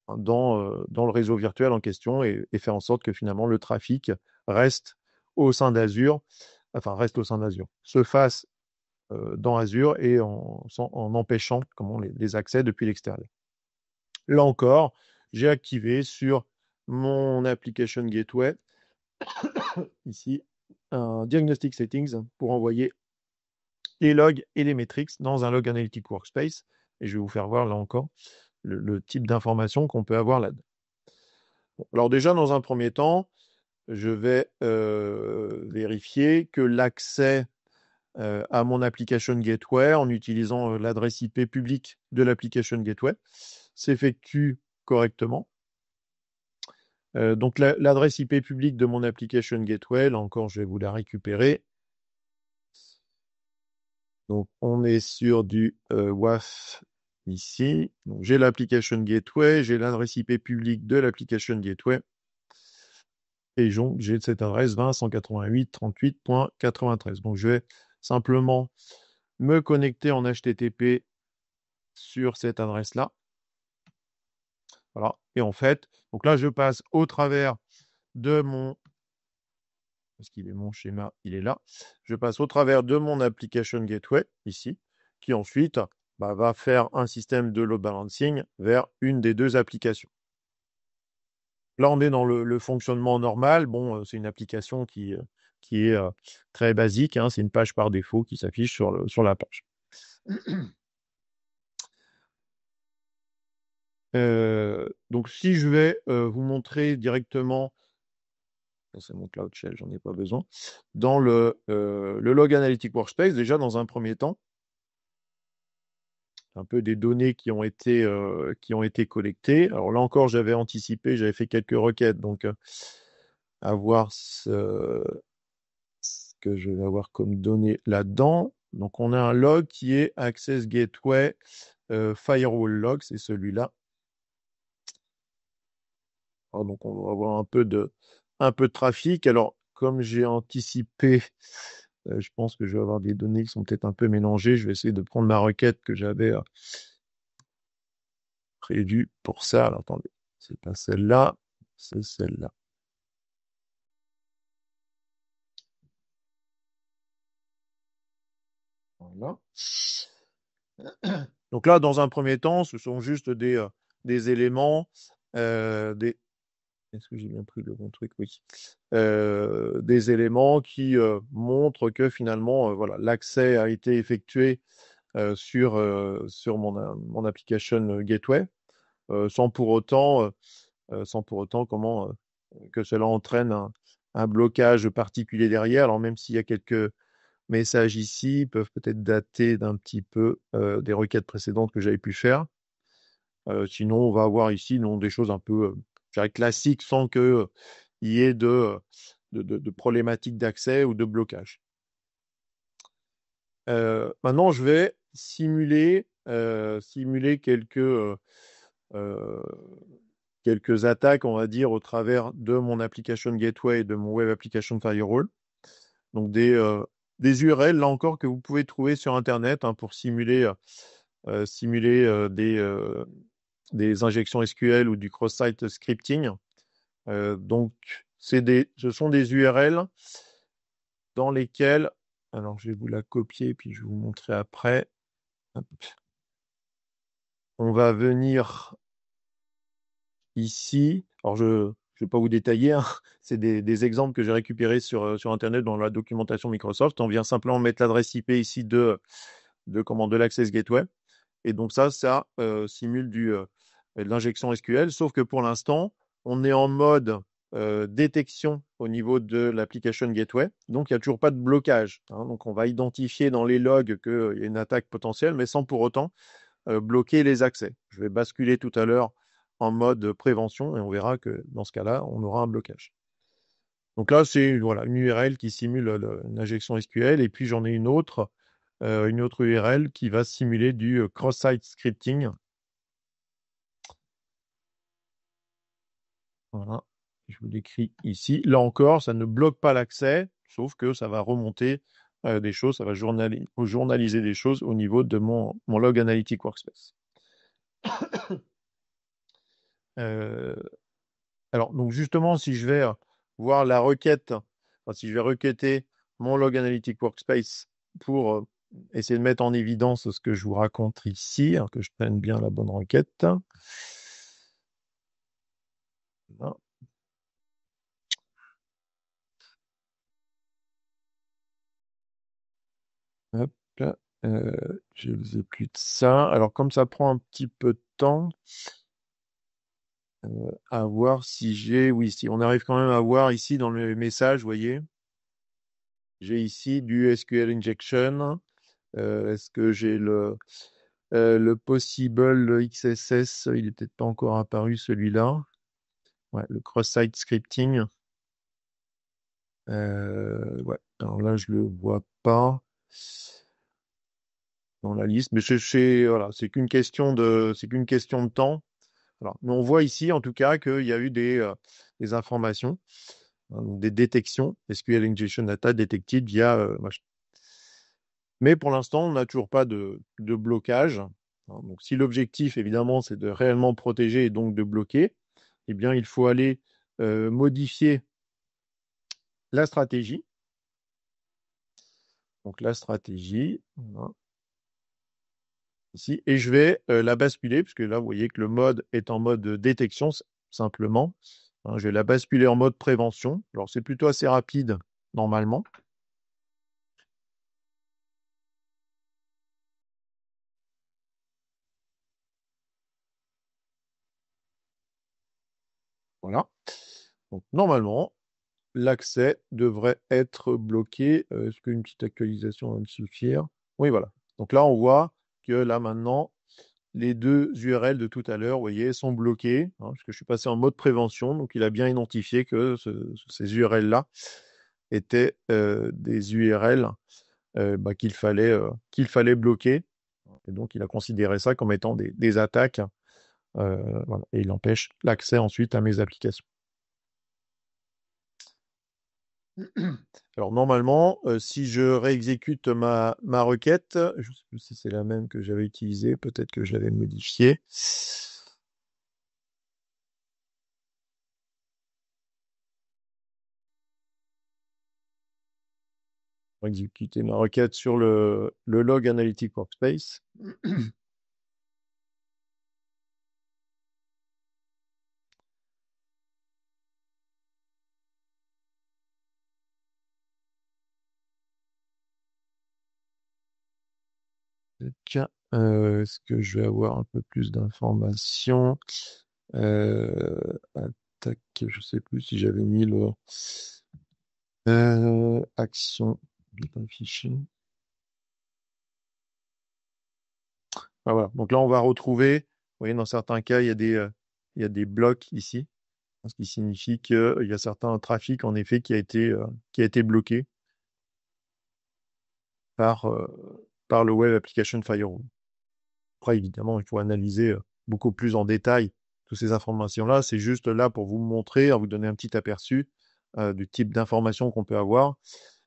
dans le réseau virtuel en question et faire en sorte que finalement le trafic reste au sein d'Azure, se fasse dans Azure et en empêchant les accès depuis l'extérieur. Là encore, j'ai activé sur mon application gateway ici un diagnostic settings pour envoyer les logs et les metrics dans un log analytic workspace. Et je vais vous faire voir là encore le type d'information qu'on peut avoir là-dedans. Bon, alors déjà, dans un premier temps, je vais vérifier que l'accès à mon application gateway en utilisant l'adresse IP publique de l'application gateway s'effectue correctement. Donc l'adresse IP publique de mon application gateway, là encore, je vais vous la récupérer. Donc on est sur du WAF ici. Donc j'ai l'application gateway, j'ai l'adresse IP publique de l'application gateway. Et donc j'ai cette adresse 20.188.38.93. Donc je vais simplement me connecter en HTTP sur cette adresse-là. Voilà. Et en fait, donc là, je passe au travers de mon... Parce qu'il est mon schéma, il est là. Je passe au travers de mon application gateway, ici, qui ensuite va faire un système de load balancing vers une des deux applications. Là, on est dans le fonctionnement normal. Bon, c'est une application qui est très basique, hein. C'est une page par défaut qui s'affiche sur la page. Donc, si je vais vous montrer directement, c'est mon Cloud Shell, j'en ai pas besoin, dans le Log Analytic Workspace, déjà dans un premier temps, un peu des données qui ont été collectées. Alors là encore, j'avais anticipé, j'avais fait quelques requêtes, donc à voir ce que je vais avoir comme données là-dedans. Donc on a un log qui est Access Gateway Firewall Log, c'est celui-là. Donc on va avoir un peu de trafic. Alors comme j'ai anticipé, je pense que je vais avoir des données qui sont peut-être un peu mélangées. Je vais essayer de prendre ma requête que j'avais prévue pour ça. Alors attendez, c'est pas celle-là, c'est celle-là. Voilà. Donc là, dans un premier temps, ce sont juste des éléments, est-ce que j'ai bien pris le bon truc? Oui. Des éléments qui montrent que finalement, voilà, l'accès a été effectué sur mon application gateway, sans pour autant que cela entraîne un blocage particulier derrière. Alors même s'il y a quelques messages ici, ils peuvent peut-être dater d'un petit peu des requêtes précédentes que j'avais pu faire. Sinon, on va avoir ici des choses un peu classiques sans qu'il y ait de problématiques d'accès ou de blocage. Maintenant, je vais simuler quelques attaques, on va dire, au travers de mon application gateway et de mon web application firewall. Donc des URL, là encore, que vous pouvez trouver sur Internet hein, pour simuler des injections SQL ou du cross-site scripting. Donc, ce sont des URL dans lesquelles, alors je vais vous la copier puis je vais vous montrer après. Hop. On va venir ici. Alors, je ne vais pas vous détailler, hein. C'est des exemples que j'ai récupérés sur Internet dans la documentation Microsoft. On vient simplement mettre l'adresse IP ici de l'Access Gateway. Et donc ça simule de l'injection SQL, sauf que pour l'instant, on est en mode détection au niveau de l'application gateway. Donc, il n'y a toujours pas de blocage, hein. Donc, on va identifier dans les logs qu'il y a une attaque potentielle, mais sans pour autant bloquer les accès. Je vais basculer tout à l'heure en mode prévention et on verra que dans ce cas-là, on aura un blocage. Donc là, c'est voilà, une URL qui simule une injection SQL et puis j'en ai une autre URL qui va simuler du cross-site scripting. Voilà, je vous l'écris ici. Là encore, ça ne bloque pas l'accès, sauf que ça va remonter des choses, ça va journaliser des choses au niveau de mon log analytic workspace. Alors, donc justement, si je vais voir la requête, si je vais requêter mon log analytic workspace pour essayer de mettre en évidence ce que je vous raconte ici, alors que je prenne bien la bonne requête. Voilà. Hop, là, je ne faisais plus de ça. Alors, comme ça prend un petit peu de temps, à voir si j'ai... Oui, si on arrive quand même à voir ici dans le message, vous voyez, j'ai ici du SQL injection. Est-ce que j'ai le possible XSS? Il n'est peut-être pas encore apparu celui-là. Ouais, le cross-site scripting. Ouais, alors là, je le vois pas dans la liste, mais voilà, c'est qu'une question de temps. Alors, mais on voit ici, en tout cas, qu'il y a eu des informations, hein, donc des détections, SQL Injection Data detected via machin. Mais pour l'instant, on n'a toujours pas de blocage, hein. Donc, si l'objectif, évidemment, c'est de réellement protéger et donc de bloquer, eh bien, il faut aller modifier la stratégie. Donc, la stratégie, voilà, ici, et je vais la basculer, puisque là, vous voyez que le mode est en mode détection, simplement. Hein, je vais la basculer en mode prévention. Alors, c'est plutôt assez rapide, normalement. Voilà. Donc, normalement, l'accès devrait être bloqué. Est-ce qu'une petite actualisation va me suffire? Oui, voilà. Donc là, on voit que là, maintenant, les deux URL de tout à l'heure, vous voyez, sont bloqués, hein, parce que je suis passé en mode prévention. Donc, il a bien identifié que ces URL-là étaient des URL qu'il fallait bloquer. Et donc, il a considéré ça comme étant des attaques. Voilà, et il empêche l'accès ensuite à mes applications. Alors normalement, si je réexécute ma requête, je ne sais plus si c'est la même que j'avais utilisée, peut-être que je l'avais modifiée. Pour exécuter ma requête sur le log Analytic Workspace. Tiens, est-ce que je vais avoir un peu plus d'informations? Euh, Attaque, je ne sais plus si j'avais mis le action d'un fichier. Ah, voilà. Donc là, on va retrouver, vous voyez, dans certains cas, il y a des blocs ici, ce qui signifie qu'il y a certains trafics, en effet, qui a été bloqué par, par le Web Application Firewall. Après, évidemment, il faut analyser beaucoup plus en détail toutes ces informations-là. C'est juste là pour vous montrer, à vous donner un petit aperçu du type d'informations qu'on peut avoir.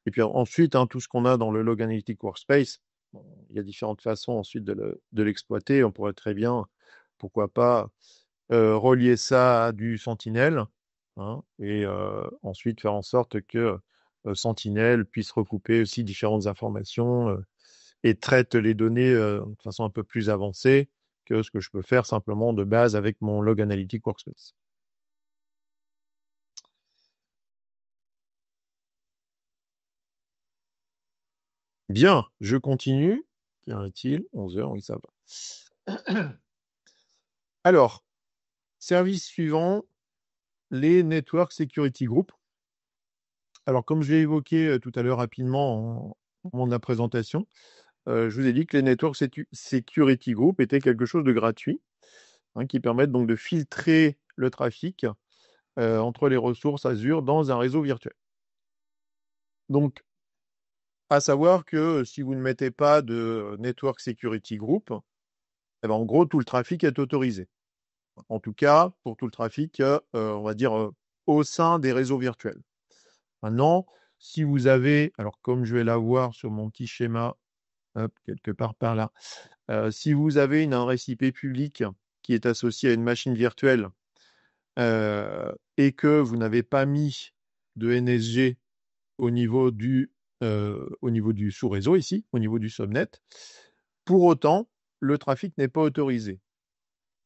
Et puis ensuite, hein, tout ce qu'on a dans le Log Analytic Workspace, bon, il y a différentes façons ensuite de l'exploiter. On pourrait très bien, pourquoi pas, relier ça à du Sentinel, hein, et ensuite faire en sorte que Sentinel puisse recouper aussi différentes informations et traite les données de façon un peu plus avancée que ce que je peux faire simplement de base avec mon Log Analytic Workspace. Bien, je continue. Qu'en est-il? 11 heures, oui, ça va. Alors, service suivant, les Network Security Group. Alors, comme je l'ai évoqué tout à l'heure rapidement au moment de la présentation, je vous ai dit que les Network Security Group étaient quelque chose de gratuit, hein, qui permettent donc de filtrer le trafic entre les ressources Azure dans un réseau virtuel. Donc, à savoir que si vous ne mettez pas de Network Security Group, eh ben, en gros, tout le trafic est autorisé. En tout cas, pour tout le trafic, on va dire, au sein des réseaux virtuels. Maintenant, si vous avez, alors comme je vais l'avoir sur mon petit schéma, hop, quelque part par là, si vous avez une adresse IP publique qui est associée à une machine virtuelle et que vous n'avez pas mis de NSG au niveau du sous-réseau ici, au niveau du subnet, pour autant, le trafic n'est pas autorisé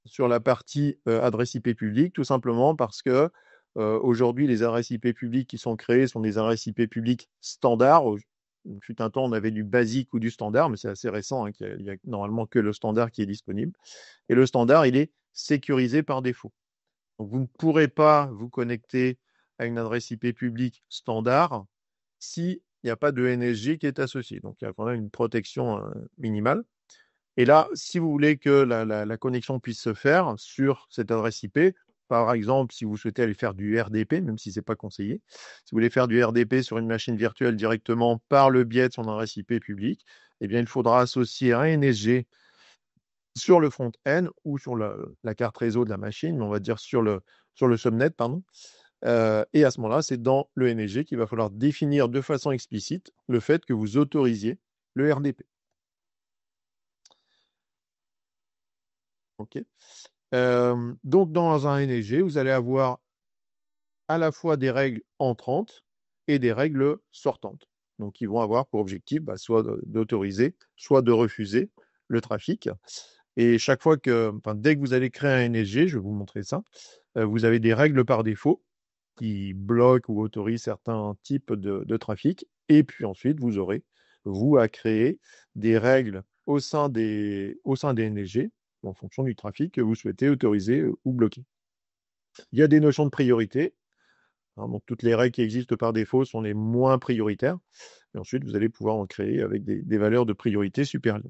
sur la partie adresse IP publique, tout simplement parce que aujourd'hui, les adresses IP publiques qui sont créées sont des adresses IP publiques standards. Il fut un temps, on avait du basique ou du standard, mais c'est assez récent, hein, qu'il y a normalement que le standard qui est disponible. Et le standard, il est sécurisé par défaut. Donc, vous ne pourrez pas vous connecter à une adresse IP publique standard s'il n'y a pas de NSG qui est associé. Donc, il y a quand même une protection minimale. Et là, si vous voulez que la connexion puisse se faire sur cette adresse IP, par exemple, si vous souhaitez aller faire du RDP, même si ce n'est pas conseillé, si vous voulez faire du RDP sur une machine virtuelle directement par le biais de son adresse IP publique, eh bien, il faudra associer un NSG sur le front-end ou sur la carte réseau de la machine, mais on va dire sur le subnet, pardon. Et à ce moment-là, c'est dans le NSG qu'il va falloir définir de façon explicite le fait que vous autorisiez le RDP. OK. Donc, dans un NSG, vous allez avoir à la fois des règles entrantes et des règles sortantes. Donc, ils vont avoir pour objectif soit d'autoriser, soit de refuser le trafic. Et chaque fois dès que vous allez créer un NSG, je vais vous montrer ça, vous avez des règles par défaut qui bloquent ou autorisent certains types de trafic. Et puis ensuite, vous aurez, vous, à créer des règles au sein des NSG en fonction du trafic que vous souhaitez autoriser ou bloquer. Il y a des notions de priorité. Hein, donc, toutes les règles qui existent par défaut sont les moins prioritaires. Et ensuite, vous allez pouvoir en créer avec des valeurs de priorité supérieures.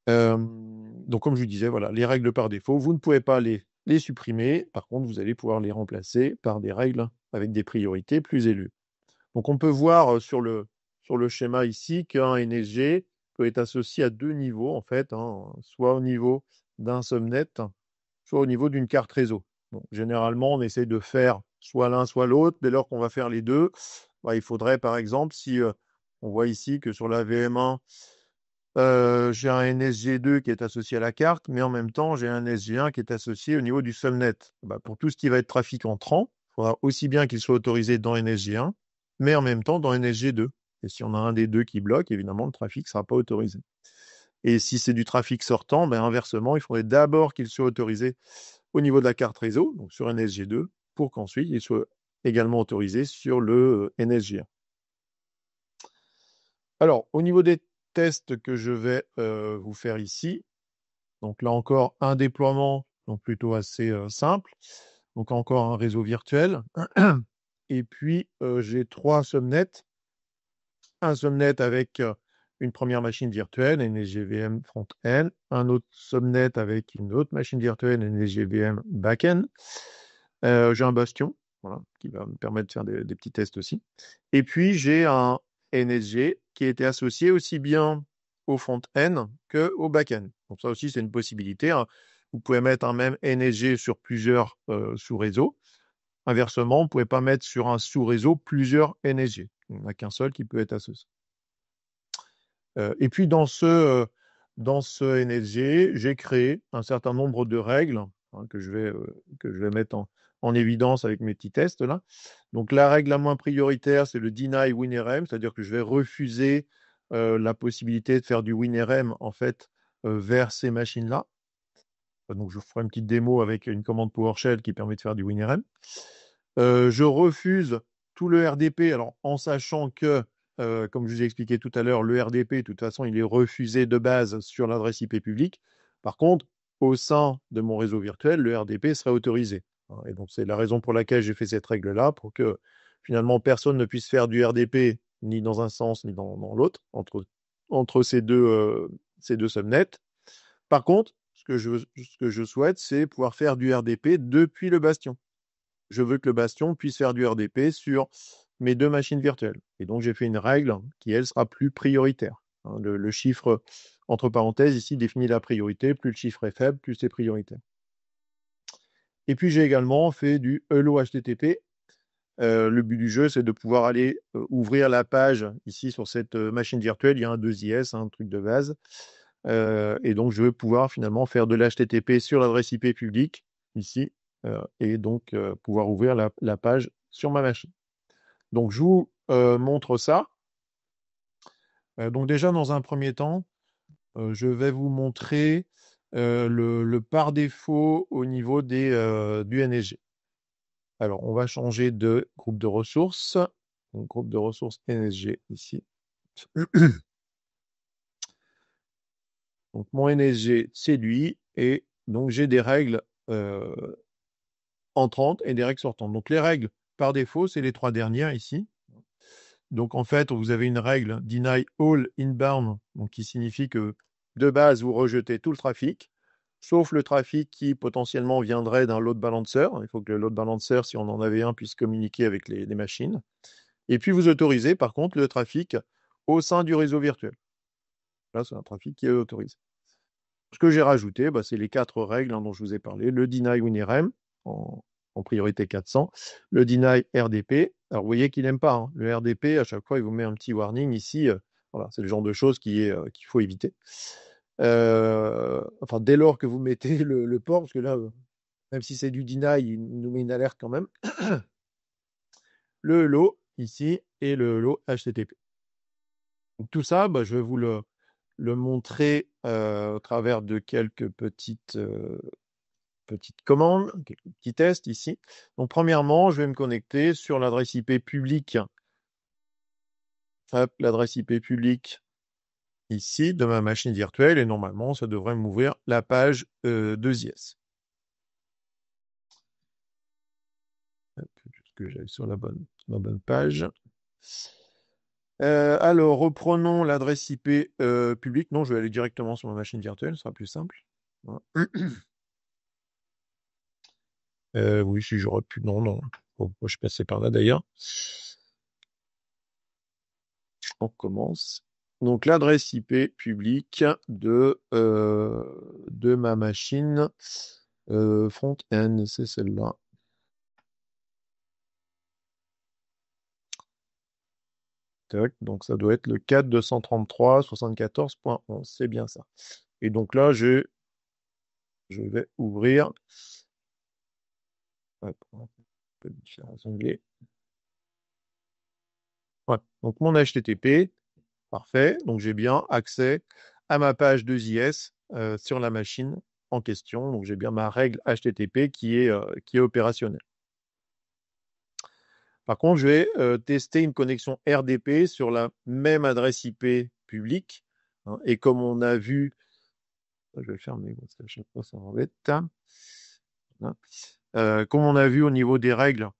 Donc, comme je vous disais, voilà, les règles par défaut, vous ne pouvez pas les supprimer. Par contre, vous allez pouvoir les remplacer par des règles avec des priorités plus élevées. Donc, on peut voir sur le schéma ici qu'un NSG peut être associé à deux niveaux, en fait, hein, soit au niveau d'un subnet, soit au niveau d'une carte réseau. Donc, généralement, on essaie de faire soit l'un, soit l'autre. Dès lors qu'on va faire les deux, il faudrait, par exemple, si on voit ici que sur la VM1, j'ai un NSG2 qui est associé à la carte, mais en même temps, j'ai un NSG1 qui est associé au niveau du subnet. Pour tout ce qui va être trafic entrant, il faudra aussi bien qu'il soit autorisé dans NSG1, mais en même temps dans NSG2. Et si on a un des deux qui bloque, évidemment, le trafic ne sera pas autorisé. Et si c'est du trafic sortant, inversement, il faudrait d'abord qu'il soit autorisé au niveau de la carte réseau, donc sur NSG2, pour qu'ensuite il soit également autorisé sur le NSG1. Alors, au niveau des tests que je vais vous faire ici, donc là encore, un déploiement donc plutôt assez simple. Donc encore un réseau virtuel. Et puis, j'ai trois subnets. Un subnet avec une première machine virtuelle, NSGVM front-end. Un autre subnet avec une autre machine virtuelle, NSGVM back-end. J'ai un bastion, voilà, qui va me permettre de faire des petits tests aussi. Et puis, j'ai un NSG qui était associé aussi bien au front-end qu'au back-end. Donc ça aussi, c'est une possibilité, hein. Vous pouvez mettre un même NSG sur plusieurs sous-réseaux. Inversement, on ne pouvait pas mettre sur un sous-réseau plusieurs NSG. Il n'y en a qu'un seul qui peut être associé. Et puis dans ce NSG, j'ai créé un certain nombre de règles, hein, que je vais mettre en évidence avec mes petits tests là. Donc la règle la moins prioritaire, c'est le deny WinRM, c'est-à-dire que je vais refuser la possibilité de faire du WinRM en fait vers ces machines-là. Donc je ferai une petite démo avec une commande PowerShell qui permet de faire du WinRM. Je refuse tout le RDP, alors en sachant que, comme je vous ai expliqué tout à l'heure, le RDP, de toute façon, il est refusé de base sur l'adresse IP publique. Par contre, au sein de mon réseau virtuel, le RDP serait autorisé. Et donc, c'est la raison pour laquelle j'ai fait cette règle-là, pour que finalement personne ne puisse faire du RDP ni dans un sens ni dans l'autre, entre ces deux subnets. Par contre, ce que je souhaite, c'est pouvoir faire du RDP depuis le bastion. Je veux que le bastion puisse faire du RDP sur mes deux machines virtuelles. Et donc, j'ai fait une règle qui, elle, sera plus prioritaire. Hein, le chiffre, entre parenthèses, ici, définit la priorité. Plus le chiffre est faible, plus c'est prioritaire. Et puis, j'ai également fait du Hello HTTP. Le but du jeu, c'est de pouvoir aller ouvrir la page ici sur cette machine virtuelle. Il y a un 2IS, un truc de base. Et donc, je veux pouvoir finalement faire de l'HTTP sur l'adresse IP publique, ici, et donc pouvoir ouvrir la page sur ma machine. Donc, je vous montre ça. Donc, déjà, dans un premier temps, je vais vous montrer le par défaut au niveau du NSG. Alors, on va changer de groupe de ressources. Donc, groupe de ressources NSG ici. Donc, mon NSG, c'est lui. Et donc, j'ai des règles entrantes et des règles sortantes. Donc, les règles, par défaut, c'est les 3 dernières ici. Donc, en fait, vous avez une règle deny all inbound, donc qui signifie que de base, vous rejetez tout le trafic, sauf le trafic qui potentiellement viendrait d'un load balancer. Il faut que le load balancer, si on en avait un, puisse communiquer avec les machines. Et puis, vous autorisez, par contre, le trafic au sein du réseau virtuel. Là, c'est un trafic qui est autorisé. Ce que j'ai rajouté, c'est les 4 règles dont je vous ai parlé. Le deny WinRM en priorité 400. Le deny RDP. Alors, vous voyez qu'il n'aime pas. Hein. Le RDP, à chaque fois, il vous met un petit warning ici. Voilà, c'est le genre de choses qu'il faut éviter. Enfin, dès lors que vous mettez le port, parce que là, même si c'est du deny, il nous met une alerte quand même. Le hello ici et le hello HTTP. Donc, tout ça, je vais vous le montrer au travers de quelques petites commandes, quelques petits tests ici. Donc, premièrement, je vais me connecter sur l'adresse IP publique. Hop, l'adresse IP publique ici de ma machine virtuelle et normalement, ça devrait m'ouvrir la page de ZIS. Juste que j'aille sur la bonne page. Alors, reprenons l'adresse IP publique. Non, je vais aller directement sur ma machine virtuelle, ce sera plus simple. Voilà. Oui, si j'aurais pu. Non, non. Bon, moi, je suis passé par là d'ailleurs. On commence. Donc, l'adresse IP publique de ma machine front-end, c'est celle-là. Donc, ça doit être le 4.233.74.11. C'est bien ça. Et donc là, je vais ouvrir. Hop, un peu de différents onglets. Ouais. Donc, mon HTTP, parfait. Donc, j'ai bien accès à ma page de JS sur la machine en question. Donc, j'ai bien ma règle HTTP qui est opérationnelle. Par contre, je vais tester une connexion RDP sur la même adresse IP publique. Hein, et comme on a vu, je vais le fermer parce qu'à chaque fois, ça m'embête. Voilà. Comme on a vu au niveau des règles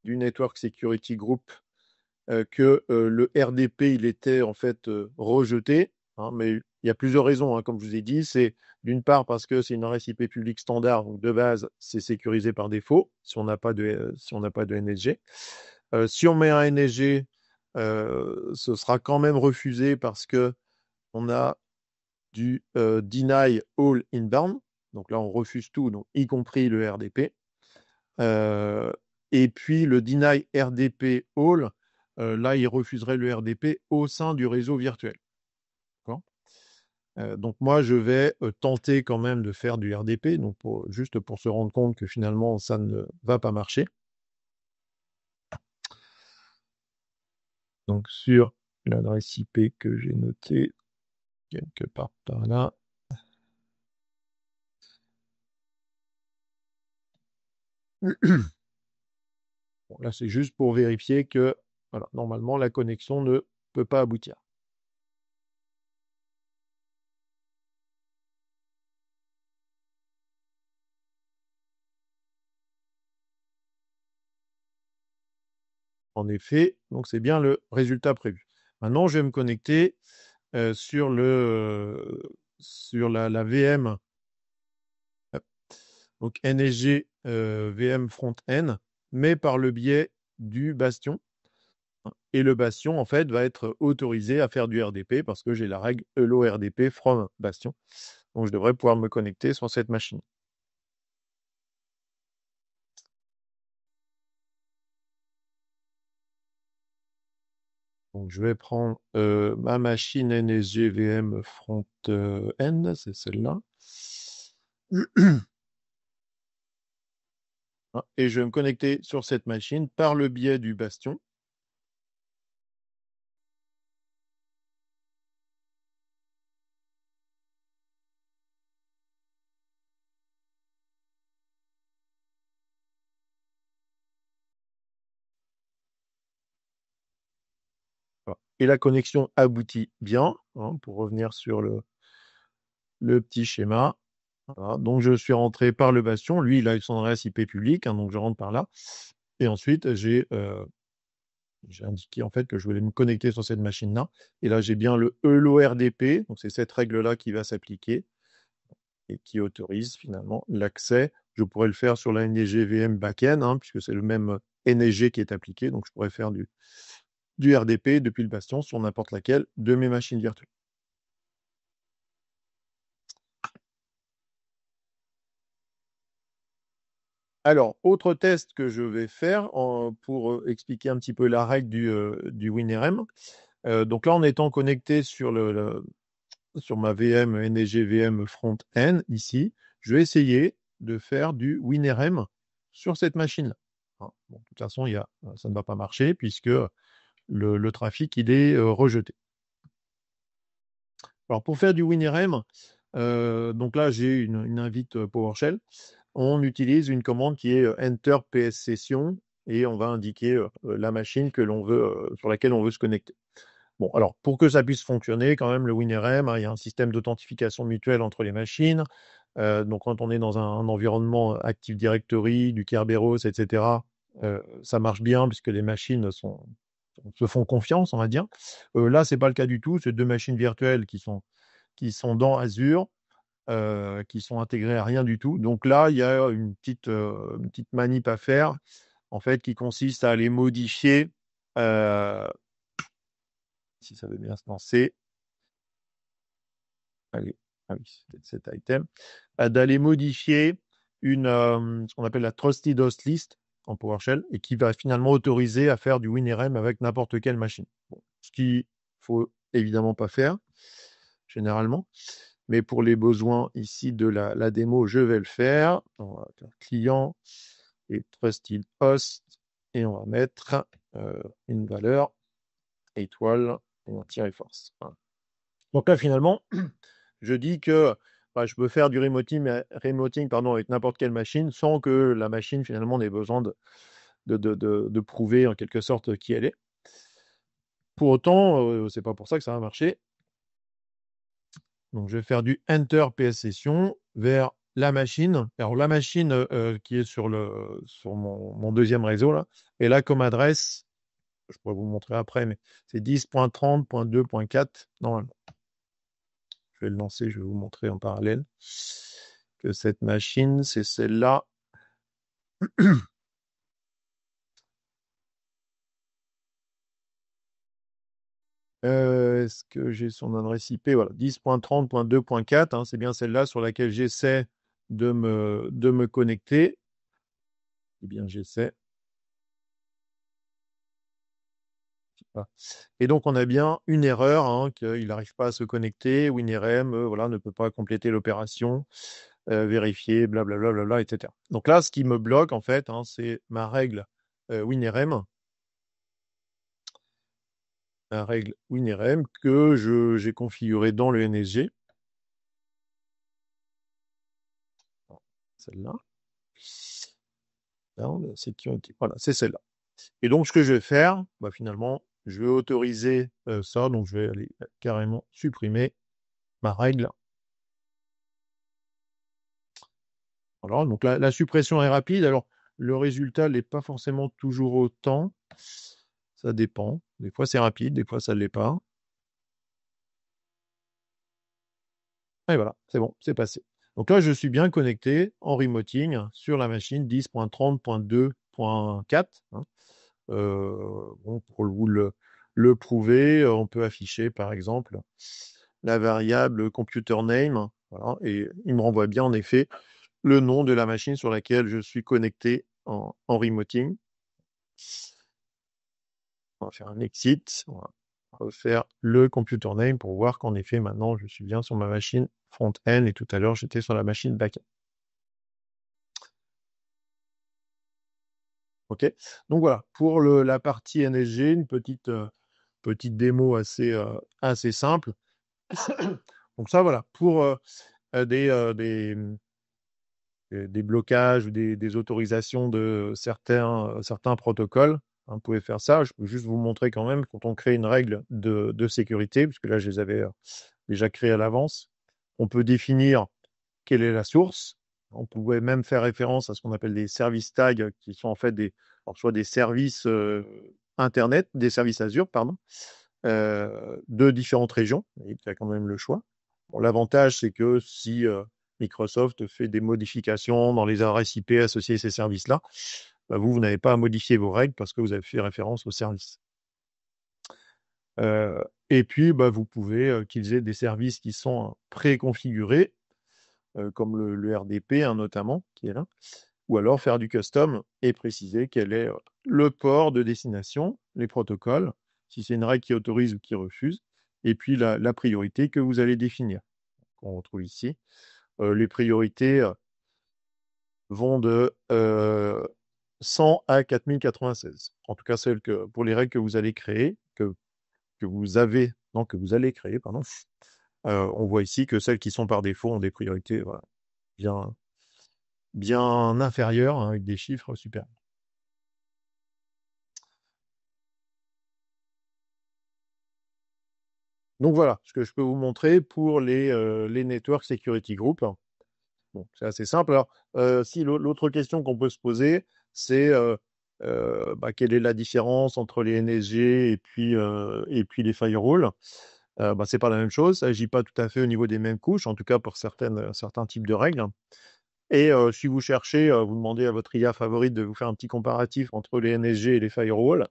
du Network Security Group, que le RDP, il était en fait rejeté. Hein, mais il y a plusieurs raisons, hein, comme je vous ai dit. C'est d'une part parce que c'est une adresse IP publique standard, donc de base, c'est sécurisé par défaut si on n'a pas de NSG. Si on met un NSG, ce sera quand même refusé parce que on a du deny all inbound. Donc là, on refuse tout, donc, y compris le RDP. Et puis le deny RDP all, là, il refuserait le RDP au sein du réseau virtuel. Donc moi, je vais tenter quand même de faire du RDP, donc juste pour se rendre compte que finalement, ça ne va pas marcher. Donc sur l'adresse IP que j'ai notée quelque part par là. Bon, là, c'est juste pour vérifier que voilà, normalement, la connexion ne peut pas aboutir. En effet, donc c'est bien le résultat prévu. Maintenant, je vais me connecter sur la VM. Donc NSG VM front-end, mais par le biais du bastion. Et le bastion, en fait, va être autorisé à faire du RDP parce que j'ai la règle hello RDP from bastion. Donc, je devrais pouvoir me connecter sur cette machine. Donc, je vais prendre ma machine NSG VM front-end, c'est celle-là. Et je vais me connecter sur cette machine par le biais du bastion. et la connexion aboutit bien, hein, pour revenir sur le petit schéma. Voilà. Donc, je suis rentré par le bastion. Lui, il a son adresse IP publique, hein, donc je rentre par là. Et ensuite, j'ai indiqué en fait que je voulais me connecter sur cette machine-là. Et là, j'ai bien le ELO-RDP. Donc, c'est cette règle-là qui va s'appliquer et qui autorise finalement l'accès. Je pourrais le faire sur la NSG VM backend, hein, puisque c'est le même NSG qui est appliqué. Donc, je pourrais faire du RDP depuis le bastion sur n'importe laquelle de mes machines virtuelles. Alors, autre test que je vais faire pour expliquer un petit peu la règle du WinRM. Donc là, en étant connecté sur sur ma VM NSG VM front-end ici, je vais essayer de faire du WinRM sur cette machine-là. Hein. Bon, de toute façon, ça ne va pas marcher puisque le trafic il est rejeté. Alors pour faire du WinRM, donc là j'ai une invite PowerShell. On utilise une commande qui est enter ps session et on va indiquer la machine que l'on veut, sur laquelle on veut se connecter. Bon, alors, pour que ça puisse fonctionner, quand même, le WinRM, hein, il y a un système d'authentification mutuelle entre les machines. Donc, quand on est dans un environnement Active Directory, du Kerberos, etc., ça marche bien puisque les machines se font confiance, on va dire. Là, c'est pas le cas du tout. C'est deux machines virtuelles qui sont dans Azure, qui sont intégrées à rien du tout. Donc là, il y a une petite manip à faire, en fait, qui consiste à aller modifier. Si ça veut bien se lancer. Allez, ah oui, c'était cet item. D'aller modifier ce qu'on appelle la Trusted Host List en PowerShell et qui va finalement autoriser à faire du WinRM avec n'importe quelle machine. Bon, ce qu'il faut évidemment pas faire, généralement. Mais pour les besoins ici de la démo, je vais le faire. On va faire client et Trusted Host et on va mettre une valeur étoile et un tiret force. Voilà. Donc là, finalement, je dis que je peux faire du remoting pardon, avec n'importe quelle machine sans que la machine, finalement, n'ait besoin de prouver en quelque sorte qui elle est. Pour autant, c'est pas pour ça que ça va marcher. Donc, je vais faire du Enter PS Session vers la machine. Alors, la machine qui est sur mon deuxième réseau, là, et là, comme adresse, je pourrais vous le montrer après, mais c'est 10.30.2.4 normalement. Je vais le lancer, je vais vous montrer en parallèle que cette machine, c'est celle-là. Est-ce que j'ai son adresse IP? Voilà, 10.30.2.4, hein, c'est bien celle-là sur laquelle j'essaie de me connecter. Eh bien, j'essaie. Et donc, on a bien une erreur, hein, qu'il n'arrive pas à se connecter. WinRM, voilà, ne peut pas compléter l'opération, vérifier, blablabla, bla, bla, bla, etc. Donc là, ce qui me bloque, en fait, hein, c'est ma règle WinRM. La règle WinRM que j'ai configurée dans le NSG. Celle-là. Voilà, c'est celle-là. Et donc, ce que je vais faire, finalement, je vais autoriser ça. Donc, je vais aller carrément supprimer ma règle. Voilà, donc la suppression est rapide. Alors, le résultat n'est pas forcément toujours autant. Ça dépend. Des fois, c'est rapide, des fois, ça ne l'est pas. Et voilà, c'est bon, c'est passé. Donc là, je suis bien connecté en remoting sur la machine 10.30.2.4. Hein. Bon, pour vous le prouver, on peut afficher, par exemple, la variable computer name. Voilà, et il me renvoie bien, en effet, le nom de la machine sur laquelle je suis connecté en remoting. On va faire un exit. On va refaire le computer name pour voir qu'en effet, maintenant, je suis bien sur ma machine front-end et tout à l'heure, j'étais sur la machine back-end. OK. Donc voilà, pour la partie NSG, une petite démo assez simple. Donc ça, voilà, pour des blocages ou des autorisations de certains protocoles. Vous pouvez faire ça. Je peux juste vous montrer quand même quand on crée une règle de sécurité, puisque là, je les avais déjà créées à l'avance. On peut définir quelle est la source. On pouvait même faire référence à ce qu'on appelle des services tags, qui sont en fait soit des services Internet, des services Azure, pardon, de différentes régions. Il y a quand même le choix. Bon, l'avantage, c'est que si Microsoft fait des modifications dans les adresses IP associées à ces services-là, bah, vous n'avez pas à modifier vos règles parce que vous avez fait référence au service. Et puis, bah, vous pouvez utiliser des services qui sont préconfigurés, comme le RDP notamment, qui est là, ou alors faire du custom et préciser quel est le port de destination, les protocoles, si c'est une règle qui autorise ou qui refuse, et puis la priorité que vous allez définir, qu'on retrouve ici. Les priorités vont de 100 à 4096. En tout cas, pour les règles que vous allez créer, que vous allez créer, pardon. On voit ici que celles qui sont par défaut ont des priorités voilà, bien inférieures, avec des chiffres supérieurs. Donc voilà ce que je peux vous montrer pour les Network Security Group. Bon, c'est assez simple. Alors, si l'autre question qu'on peut se poser, c'est quelle est la différence entre les NSG et puis les firewalls? C'est pas la même chose. Ça n'agit pas tout à fait au niveau des mêmes couches, en tout cas pour certains types de règles. Et si vous cherchez, vous demandez à votre IA favorite de vous faire un petit comparatif entre les NSG et les firewalls,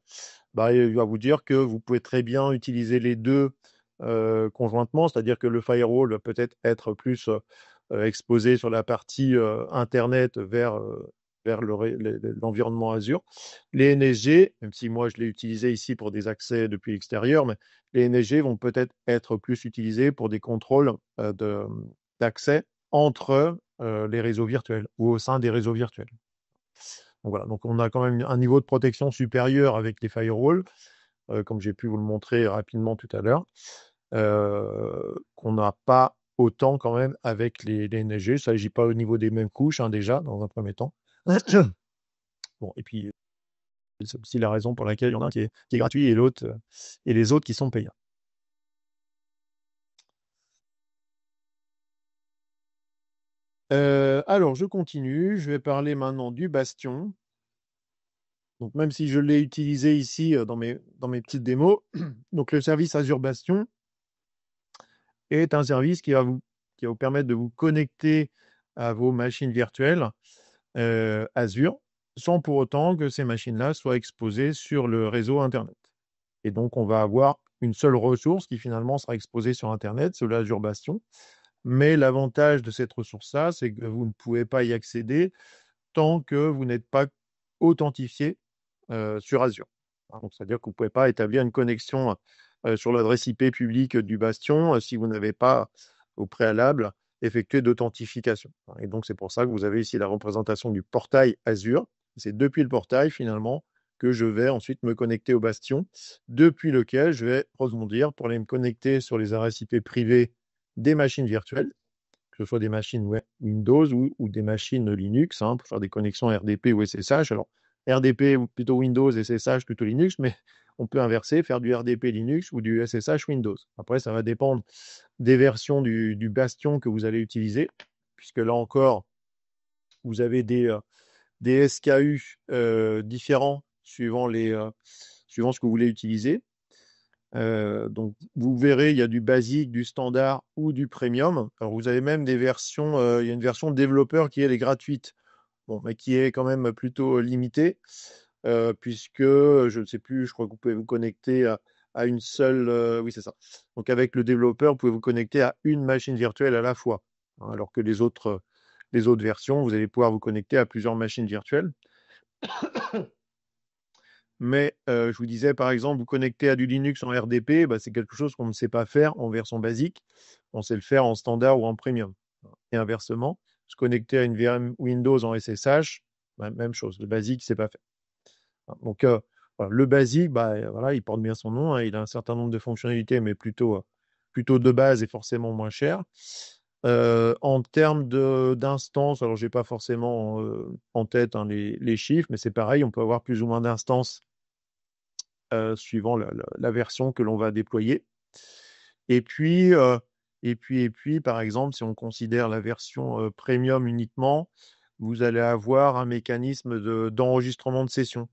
il va vous dire que vous pouvez très bien utiliser les deux conjointement, c'est-à-dire que le firewall va peut-être être plus exposé sur la partie Internet vers l'environnement Azure. Les NSG, même si moi je l'ai utilisé ici pour des accès depuis l'extérieur, mais les NSG vont peut-être être plus utilisés pour des contrôles d'accès entre les réseaux virtuels ou au sein des réseaux virtuels. Donc voilà, donc on a quand même un niveau de protection supérieur avec les firewalls, comme j'ai pu vous le montrer rapidement tout à l'heure, qu'on n'a pas autant quand même avec les NSG. Il ne s'agit pas au niveau des mêmes couches déjà, dans un premier temps. Bon, et puis c'est aussi la raison pour laquelle il y en a un qui est gratuit et les autres qui sont payants. Alors, je continue. Je vais parler maintenant du Bastion. Donc, même si je l'ai utilisé ici dans mes petites démos, donc le service Azure Bastion est un service qui va vous permettre de vous connecter à vos machines virtuelles Azure sans pour autant que ces machines-là soient exposées sur le réseau Internet. Et donc, on va avoir une seule ressource qui finalement sera exposée sur Internet, c'est l'Azure Bastion. Mais l'avantage de cette ressource-là, c'est que vous ne pouvez pas y accéder tant que vous n'êtes pas authentifié sur Azure. Donc, c'est-à-dire que vous ne pouvez pas établir une connexion sur l'adresse IP publique du Bastion si vous n'avez pas au préalable effectué d'authentification. Et donc, c'est pour ça que vous avez ici la représentation du portail Azure. C'est depuis le portail, finalement, que je vais ensuite me connecter au Bastion, depuis lequel je vais rebondir pour aller me connecter sur les adresses IP privées des machines virtuelles, que ce soit des machines Windows ou des machines Linux, pour faire des connexions RDP ou SSH. Alors, RDP plutôt Windows, SSH plutôt Linux, mais on peut inverser, faire du RDP Linux ou du SSH Windows. Après, ça va dépendre des versions du Bastion que vous allez utiliser, puisque là encore, vous avez des SKU différents suivant ce que vous voulez utiliser. Donc, vous verrez, il y a du basique, du standard ou du premium. Alors, vous avez même des versions, il y a une version développeur qui est gratuite, bon, mais qui est quand même plutôt limitée, puisque, je ne sais plus, je crois que vous pouvez vous connecter à une seule, oui, c'est ça. Donc, avec le développeur, vous pouvez vous connecter à une machine virtuelle à la fois, alors que les autres versions, vous allez pouvoir vous connecter à plusieurs machines virtuelles. Mais je vous disais, par exemple, vous connecter à du Linux en RDP, c'est quelque chose qu'on ne sait pas faire en version basique. On sait le faire en standard ou en premium. Et inversement, se connecter à une VM Windows en SSH, même chose. Le basique, c'est pas fait. Donc, voilà, le basique, voilà, il porte bien son nom. Il a un certain nombre de fonctionnalités, mais plutôt de base et forcément moins cher. En termes d'instances, alors j'ai pas forcément en tête les chiffres, mais c'est pareil, on peut avoir plus ou moins d'instances suivant la version que l'on va déployer. Et puis, par exemple, si on considère la version premium uniquement, vous allez avoir un mécanisme d'enregistrement de session.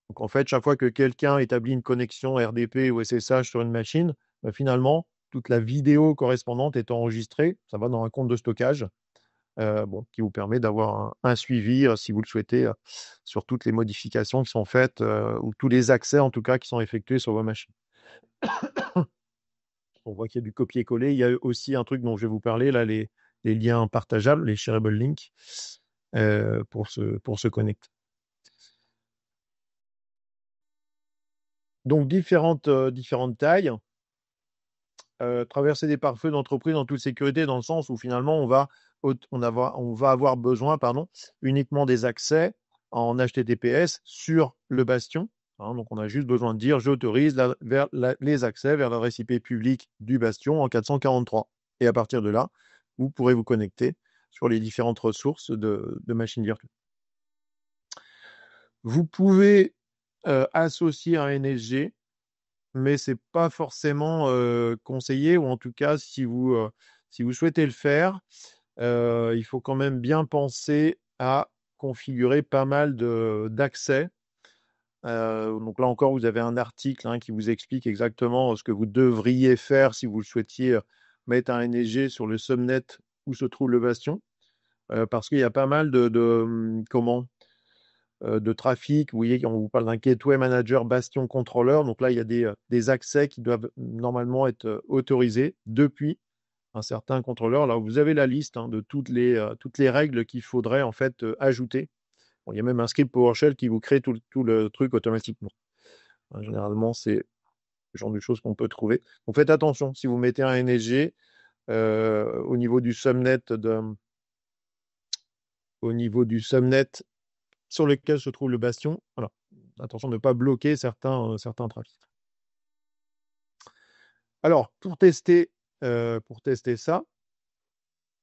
Donc, en fait, chaque fois que quelqu'un établit une connexion RDP ou SSH sur une machine, finalement, toute la vidéo correspondante est enregistrée. Ça va dans un compte de stockage, qui vous permet d'avoir un suivi, si vous le souhaitez, sur toutes les modifications qui sont faites, ou tous les accès, en tout cas, qui sont effectués sur vos machines. On voit qu'il y a du copier-coller. Il y a aussi un truc dont je vais vous parler, là, les liens partageables, les shareable links, pour se connecter. Donc, différentes tailles. Traverser des pare-feux d'entreprise en toute sécurité, dans le sens où finalement, on va avoir besoin, uniquement des accès en HTTPS sur le bastion. Donc, on a juste besoin de dire j'autorise les accès vers l'adresse IP publique du bastion en 443. Et à partir de là, vous pourrez vous connecter sur les différentes ressources de machines virtuelles. Vous pouvez associer un NSG, mais c'est pas forcément conseillé, ou en tout cas, si vous souhaitez le faire, il faut quand même bien penser à configurer pas mal d'accès. Donc là encore, vous avez un article qui vous explique exactement ce que vous devriez faire si vous souhaitiez mettre un NSG sur le subnet où se trouve le bastion, parce qu'il y a pas mal de trafic. Vous voyez, on vous parle d'un gateway manager bastion controller. Donc là, il y a des accès qui doivent normalement être autorisés depuis un certain contrôleur. Là, vous avez la liste de toutes les règles qu'il faudrait en fait ajouter. Bon, il y a même un script PowerShell qui vous crée tout le truc automatiquement. Généralement, c'est le genre de choses qu'on peut trouver. Donc faites attention, si vous mettez un NSG au niveau du subnet sur lequel se trouve le bastion, voilà. Attention de ne pas bloquer certains trafics. Alors, pour tester ça,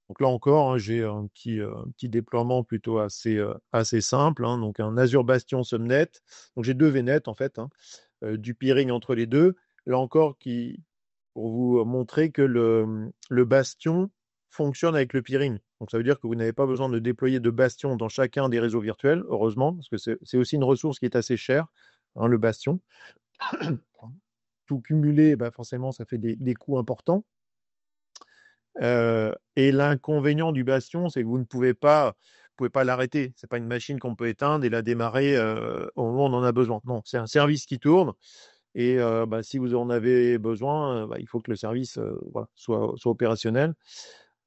donc là encore, j'ai un petit déploiement plutôt assez simple. Donc un Azure Bastion Subnet. Donc j'ai deux VNet en fait, du peering entre les deux. Là encore, pour vous montrer que le Bastion fonctionne avec le peering. Donc ça veut dire que vous n'avez pas besoin de déployer de Bastion dans chacun des réseaux virtuels, heureusement, parce que c'est aussi une ressource qui est assez chère, le Bastion. Tout cumulé, forcément, ça fait des coûts importants. Et l'inconvénient du bastion, c'est que vous ne pouvez pas l'arrêter. C'est pas une machine qu'on peut éteindre et la démarrer au moment où on en a besoin. Non, c'est un service qui tourne. Et si vous en avez besoin, il faut que le service soit opérationnel.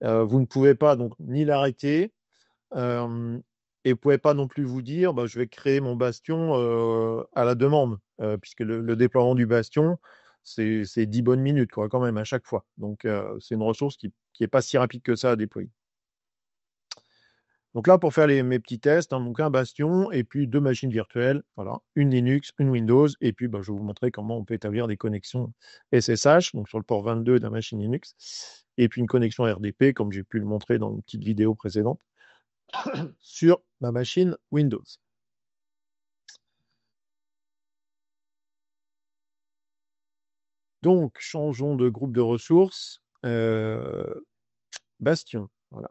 Vous ne pouvez pas donc ni l'arrêter, et vous ne pouvez pas non plus vous dire je vais créer mon bastion à la demande, puisque le déploiement du bastion, c'est 10 bonnes minutes quand même à chaque fois. Donc c'est une ressource qui n'est pas si rapide que ça à déployer. Donc là, pour faire mes petits tests, donc un bastion et puis deux machines virtuelles, voilà, une Linux, une Windows, et puis je vais vous montrer comment on peut établir des connexions SSH, donc sur le port 22 de la machine Linux, et puis une connexion RDP, comme j'ai pu le montrer dans une petite vidéo précédente, sur ma machine Windows. Donc, changeons de groupe de ressources. Bastion, voilà.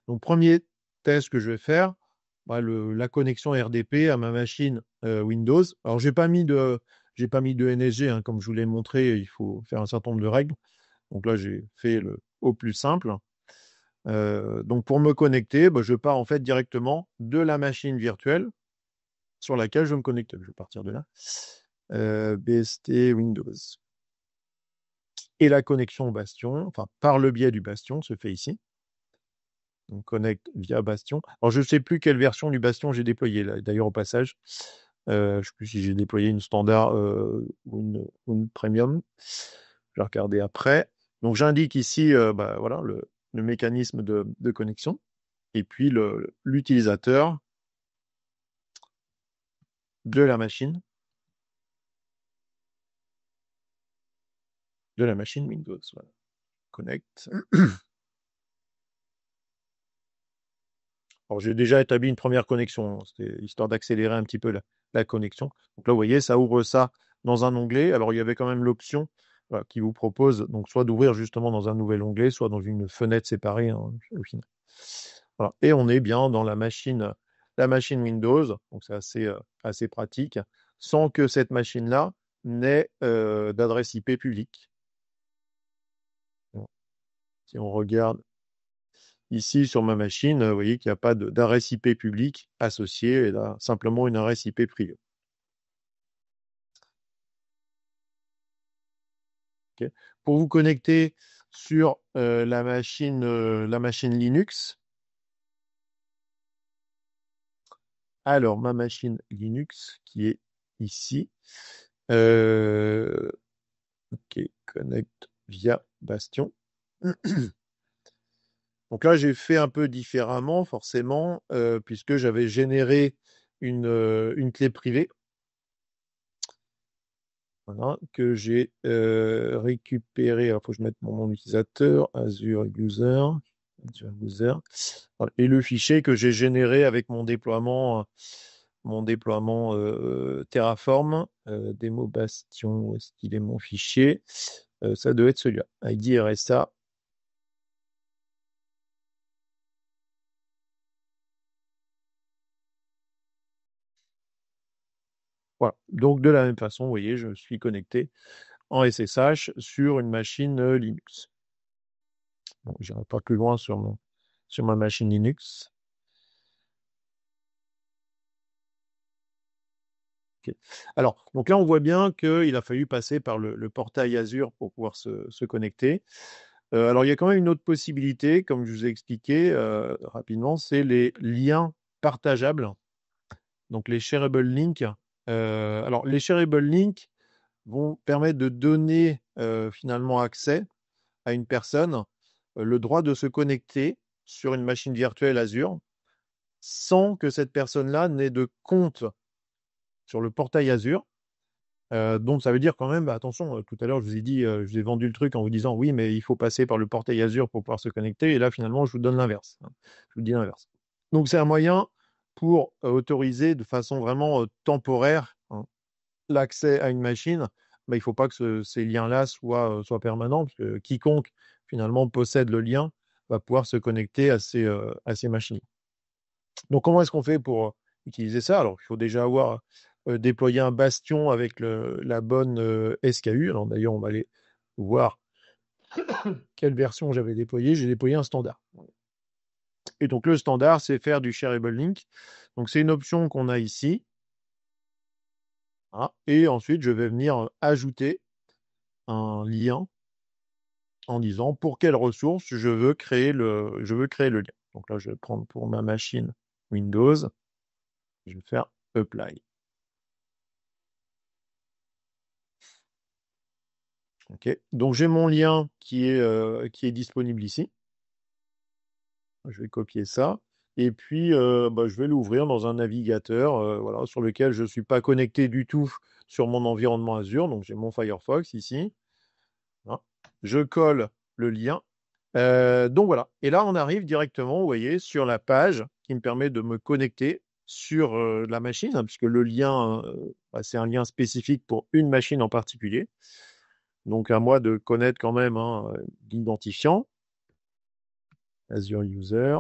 Donc, premier test que je vais faire, la connexion RDP à ma machine Windows. Alors, j'ai pas mis de NSG, comme je vous l'ai montré, il faut faire un certain nombre de règles. Donc là, j'ai fait au plus simple. Donc, pour me connecter, je pars en fait directement de la machine virtuelle sur laquelle je me connecte. Je vais partir de là. BST Windows. Et la connexion au bastion, par le biais du bastion, se fait ici. On connecte via bastion. Alors, je ne sais plus quelle version du bastion j'ai déployé, d'ailleurs, au passage. Je ne sais plus si j'ai déployé une standard ou une premium. Je vais regarder après. Donc, j'indique ici voilà, le mécanisme de connexion. Et puis, l'utilisateur de la machine. Windows. Voilà. Connect. Alors, j'ai déjà établi une première connexion, hein, c'était histoire d'accélérer un petit peu la connexion. Donc là, vous voyez, ça ouvre ça dans un onglet. Alors, il y avait quand même l'option voilà, qui vous propose donc soit d'ouvrir justement dans un nouvel onglet, soit dans une fenêtre séparée, hein, au final. Voilà. Et on est bien dans la machine Windows, donc c'est assez pratique, sans que cette machine-là n'ait d'adresse IP publique. Bon. Si on regarde ici sur ma machine, vous voyez qu'il n'y a pas d'adresse IP publique associée, et là, simplement une adresse IP privée. Ok. Pour vous connecter sur la machine Linux, alors ma machine Linux qui est ici, ok, connect via Bastion. Donc là, j'ai fait un peu différemment, forcément, puisque j'avais généré une clé privée. Voilà, que j'ai récupéré. Alors, il faut que je mette mon nom d'utilisateur, Azure User. Azure User. Voilà. Et le fichier que j'ai généré avec mon déploiement Terraform, démo Bastion, où est-ce qu'il est mon fichier? Ça doit être celui-là, ID RSA. Voilà. Donc, de la même façon, vous voyez, je suis connecté en SSH sur une machine Linux. Bon, je n'irai pas plus loin sur ma machine Linux. Ok. Alors, donc là, on voit bien qu'il a fallu passer par le portail Azure pour pouvoir se connecter. Alors, il y a quand même une autre possibilité, comme je vous ai expliqué rapidement, c'est les liens partageables, donc les shareable links. Alors, les shareable links vont permettre de donner finalement accès à une personne le droit de se connecter sur une machine virtuelle Azure sans que cette personne-là n'ait de compte sur le portail Azure. Donc ça veut dire quand même, bah, attention, tout à l'heure je vous ai dit, je vous ai vendu le truc en vous disant oui, mais il faut passer par le portail Azure pour pouvoir se connecter. Et là, finalement, je vous donne l'inverse, hein. Je vous dis l'inverse. Donc c'est un moyen pour autoriser de façon vraiment temporaire, hein, l'accès à une machine. Bah, il ne faut pas que ces liens-là soient permanents, parce que quiconque finalement possède le lien va pouvoir se connecter à ces machines. Donc, comment est-ce qu'on fait pour utiliser ça? Alors, il faut déjà avoir déployé un bastion avec la bonne SKU. Alors, d'ailleurs, on va aller voir quelle version j'avais déployée. J'ai déployé un standard. Et donc, le standard, c'est faire du shareable link. Donc, c'est une option qu'on a ici. Voilà. Et ensuite, je vais venir ajouter un lien en disant pour quelle ressource je veux créer le lien. Donc là, je vais prendre pour ma machine Windows. Je vais faire Apply. Ok. Donc j'ai mon lien qui est disponible ici. Je vais copier ça. Et puis, bah, je vais l'ouvrir dans un navigateur voilà, sur lequel je ne suis pas connecté du tout sur mon environnement Azure. Donc j'ai mon Firefox ici. Voilà. Je colle le lien. Donc voilà. Et là, on arrive directement, vous voyez, sur la page qui me permet de me connecter sur la machine, hein, puisque le lien, bah, c'est un lien spécifique pour une machine en particulier. Donc à moi de connaître quand même, hein, l'identifiant, Azure User.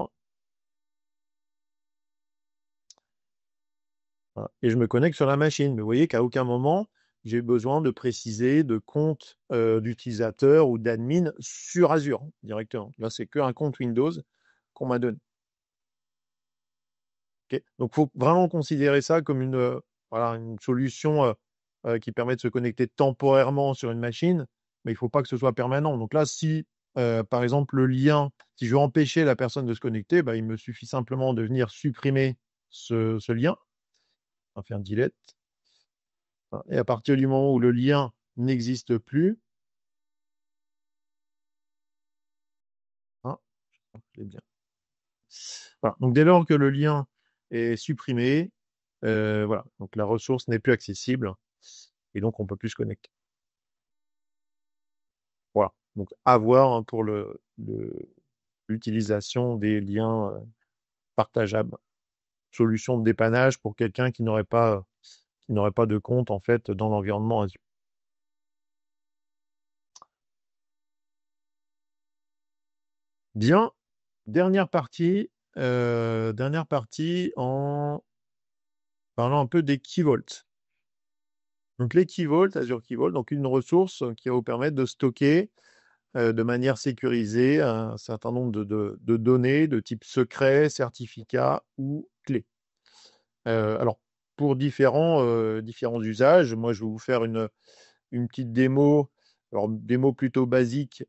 Voilà. Et je me connecte sur la machine. Mais vous voyez qu'à aucun moment, j'ai besoin de préciser de compte d'utilisateur ou d'admin sur Azure directement. Là, c'est qu'un compte Windows qu'on m'a donné. Ok. Donc, il faut vraiment considérer ça comme voilà, une solution qui permet de se connecter temporairement sur une machine, mais il ne faut pas que ce soit permanent. Donc là, si, par exemple, si je veux empêcher la personne de se connecter, bah, il me suffit simplement de venir supprimer ce lien, on va faire delete. Et à partir du moment où le lien n'existe plus, hein, je bien. Voilà. Donc dès lors que le lien est supprimé, voilà, donc la ressource n'est plus accessible et donc on ne peut plus se connecter. Voilà. Donc à voir, hein, pour l'utilisation des liens partageable. Solution de dépannage pour quelqu'un qui n'aurait pas de compte en fait dans l'environnement Azure. Bien, dernière partie en parlant un peu des Key Vaults. Donc les Key Vaults, Azure Key Vault, donc une ressource qui va vous permettre de stocker de manière sécurisée un certain nombre de données de type secret, certificat ou clé. Alors, pour différents usages, moi je vais vous faire une petite démo, alors démo plutôt basique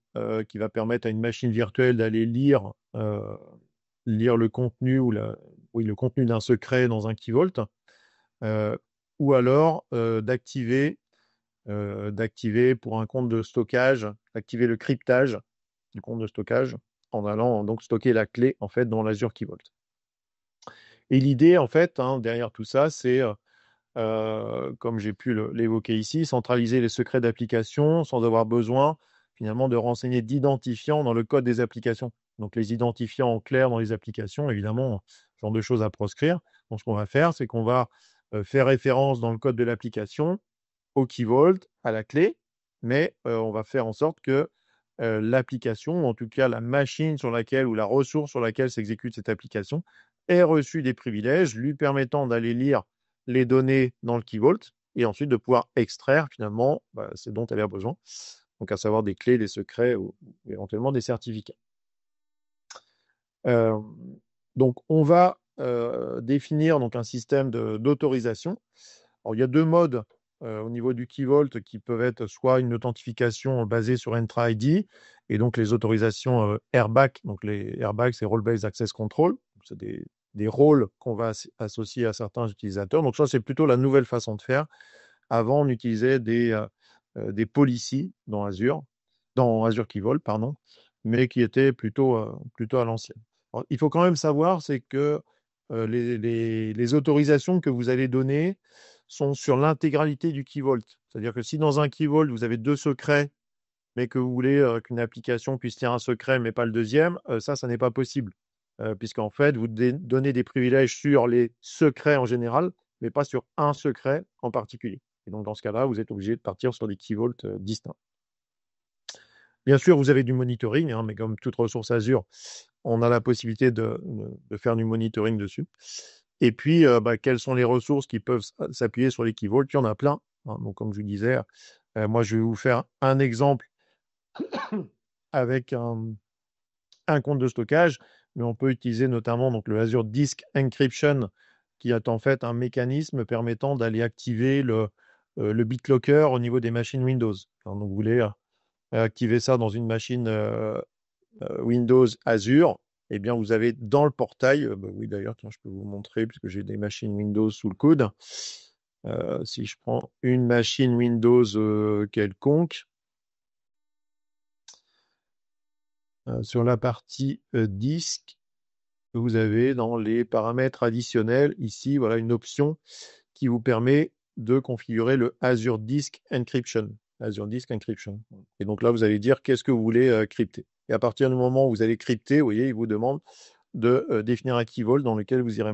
qui va permettre à une machine virtuelle d'aller lire le contenu le contenu d'un secret dans un Key Vault, ou alors d'activer pour un compte de stockage, activer le cryptage du compte de stockage en allant donc stocker la clé en fait dans l'Azure Key Vault. Et l'idée en fait derrière tout ça, c'est comme j'ai pu l'évoquer ici, centraliser les secrets d'application sans avoir besoin finalement de renseigner d'identifiants dans le code des applications. Donc les identifiants en clair dans les applications, évidemment, ce genre de choses à proscrire. Donc ce qu'on va faire, c'est qu'on va faire référence dans le code de l'application au Key Vault, à la clé, mais on va faire en sorte que l'application, ou en tout cas la machine sur laquelle ou la ressource sur laquelle s'exécute cette application, ait reçu des privilèges lui permettant d'aller lire les données dans le Key Vault et ensuite de pouvoir extraire finalement ce dont elle a besoin, donc à savoir des clés, des secrets ou éventuellement des certificats. Donc on va définir donc un système d'autorisation. Alors il y a deux modes au niveau du Key Vault qui peuvent être soit une authentification basée sur Entra ID et donc les autorisations RBAC. Donc les RBAC, c'est Role Based Access Control. C'est des rôles qu'on va associer à certains utilisateurs. Donc ça, c'est plutôt la nouvelle façon de faire. Avant, on utilisait des policies dans Azure Key Vault, pardon, mais qui étaient plutôt à l'ancienne. Il faut quand même savoir, c'est que les autorisations que vous allez donner sont sur l'intégralité du Key Vault. C'est-à-dire que si dans un Key Vault, vous avez deux secrets, mais que vous voulez qu'une application puisse lire un secret, mais pas le deuxième, ça n'est pas possible. Puisqu'en fait, vous donnez des privilèges sur les secrets en général, mais pas sur un secret en particulier. Et donc, dans ce cas-là, vous êtes obligé de partir sur des Key Vault distincts. Bien sûr, vous avez du monitoring, mais comme toute ressource Azure, on a la possibilité de faire du monitoring dessus. Et puis, quelles sont les ressources qui peuvent s'appuyer sur les Key Vault? Il y en a plein. Donc, comme je vous disais, moi, je vais vous faire un exemple avec un compte de stockage, mais on peut utiliser notamment donc, le Azure Disk Encryption, qui est en fait un mécanisme permettant d'aller activer le BitLocker au niveau des machines Windows. Donc, vous voulez activer ça dans une machine Windows Azure, eh bien, vous avez dans le portail, oui d'ailleurs, je peux vous montrer, puisque j'ai des machines Windows sous le coude. Si je prends une machine Windows quelconque, sur la partie disque, vous avez dans les paramètres additionnels, ici, voilà une option qui vous permet de configurer le Azure Disk Encryption. Azure Disk Encryption. Et donc là, vous allez dire qu'est-ce que vous voulez crypter. Et à partir du moment où vous allez crypter, vous voyez, il vous demande de définir un key vault dans lequel vous irez